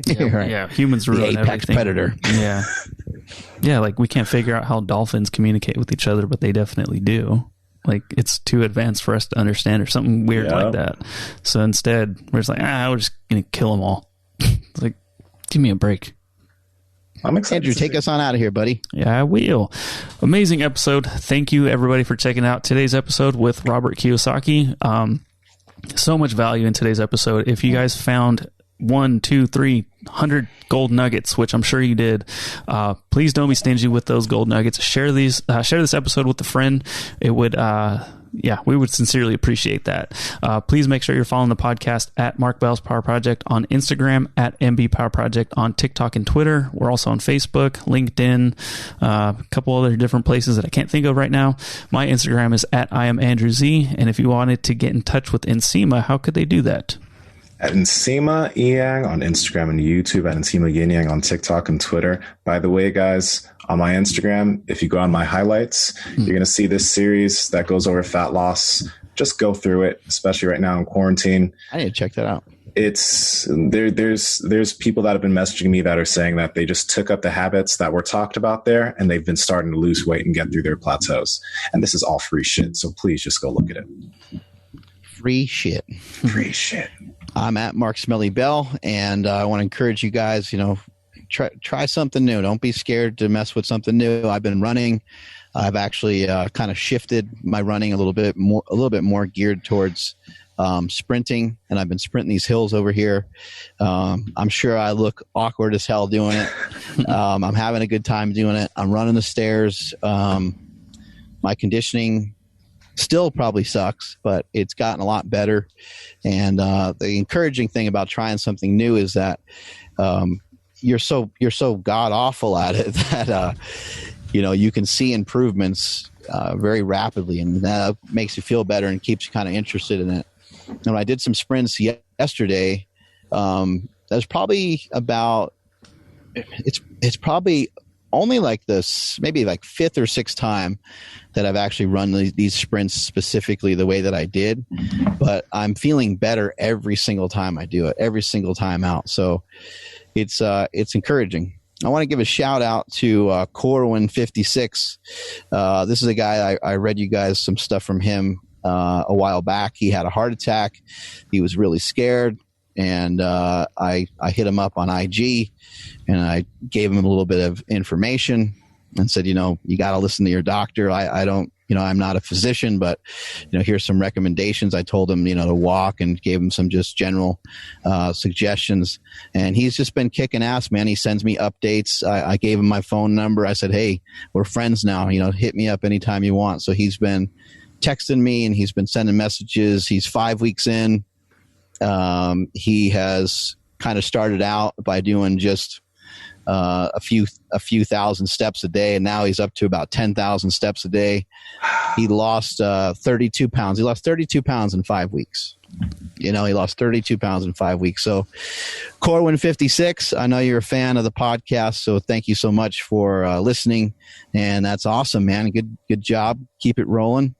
Yeah, right. Yeah, humans ruin the apex everything. Predator. Yeah, yeah. We can't figure out how dolphins communicate with each other, but they definitely do. It's too advanced for us to understand, or something weird like that. So instead, we're just we're just gonna kill them all. It's give me a break. I'm excited. Andrew, take us on out of here, buddy. Yeah, I will. Amazing episode. Thank you, everybody, for checking out today's episode with Robert Kiyosaki. So much value in today's episode. If you guys found 1, 2, 300 gold nuggets, which I'm sure you did, please don't be stingy with those gold nuggets. Share this episode with a friend. It would yeah, we would sincerely appreciate that. Please make sure you're following the podcast at Mark Bell's Power Project on Instagram, at MB Power Project on TikTok and Twitter. We're also on Facebook, LinkedIn, a couple other different places that I can't think of right now. My Instagram is at I am Andrew Z. And if you wanted to get in touch with Nsima, how could they do that? At Nsima Inyang on Instagram and YouTube, at Nsima Inyang on TikTok and Twitter. By the way, guys, on my Instagram, if you go on my highlights, you're going to see this series that goes over fat loss. Just go through it, especially right now in quarantine. I need to check that out. It's there's people that have been messaging me that are saying that they just took up the habits that were talked about there, and they've been starting to lose weight and get through their plateaus. And this is all free shit. So please just go look at it. Free shit. Free shit. I'm at Mark Smelly Bell, and I want to encourage you guys, try something new. Don't be scared to mess with something new. I've been running. I've actually kind of shifted my running a little bit more geared towards sprinting, and I've been sprinting these hills over here. I'm sure I look awkward as hell doing it. I'm having a good time doing it. I'm running the stairs. My conditioning still probably sucks, but it's gotten a lot better. And the encouraging thing about trying something new is that you're so god awful at it that you can see improvements very rapidly, and that makes you feel better and keeps you kind of interested in it. And when I did some sprints yesterday, that was probably about it's probably only like this, maybe like fifth or sixth time that I've actually run these sprints specifically the way that I did, but I'm feeling better every single time I do it, every single time out. So it's encouraging. I want to give a shout out to Corwin56. This is a guy I read you guys some stuff from him a while back. He had a heart attack. He was really scared. And I hit him up on IG, and I gave him a little bit of information and said, you got to listen to your doctor. I don't, I'm not a physician, but, here's some recommendations. I told him, to walk, and gave him some just general suggestions. And he's just been kicking ass, man. He sends me updates. I gave him my phone number. I said, hey, we're friends now. Hit me up anytime you want. So he's been texting me, and he's been sending messages. He's 5 weeks in. He has kind of started out by doing just a few thousand steps a day, and now he's up to about 10,000 steps a day. He lost 32 pounds. He lost 32 pounds in 5 weeks. He lost 32 pounds in 5 weeks. So Corwin56, I know you're a fan of the podcast, so thank you so much for listening. And that's awesome, man. Good job. Keep it rolling.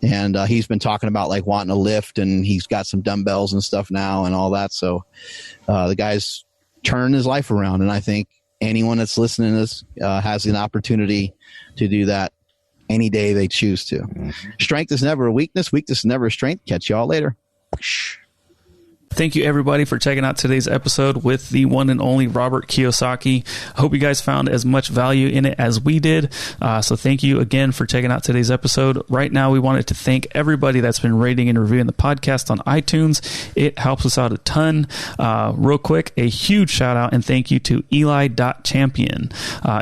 And he's been talking about like wanting to lift, and he's got some dumbbells and stuff now and all that. So the guy's turning his life around, and I think anyone that's listening to this has an opportunity to do that any day they choose to. Strength is never a weakness. Weakness is never a strength. Catch y'all later. Thank you, everybody, for checking out today's episode with the one and only Robert Kiyosaki. I hope you guys found as much value in it as we did. So thank you again for checking out today's episode. Right now, we wanted to thank everybody that's been rating and reviewing the podcast on iTunes. It helps us out a ton. Real quick, a huge shout out and thank you to Eli.Champion.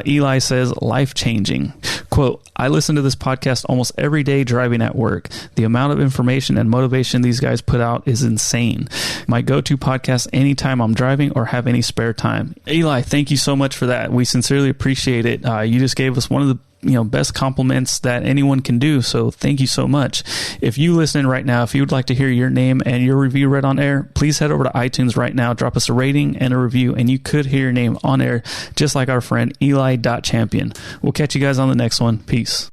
Eli says, life-changing. Quote, I listen to this podcast almost every day driving at work. The amount of information and motivation these guys put out is insane. My go-to podcast anytime I'm driving or have any spare time. Eli, thank you so much for that. We sincerely appreciate it. You just gave us one of the best compliments that anyone can do. So thank you so much. If you listening right now, if you would like to hear your name and your review read on air, please head over to iTunes right now, drop us a rating and a review, and you could hear your name on air, just like our friend Eli.Champion. We'll catch you guys on the next one. Peace.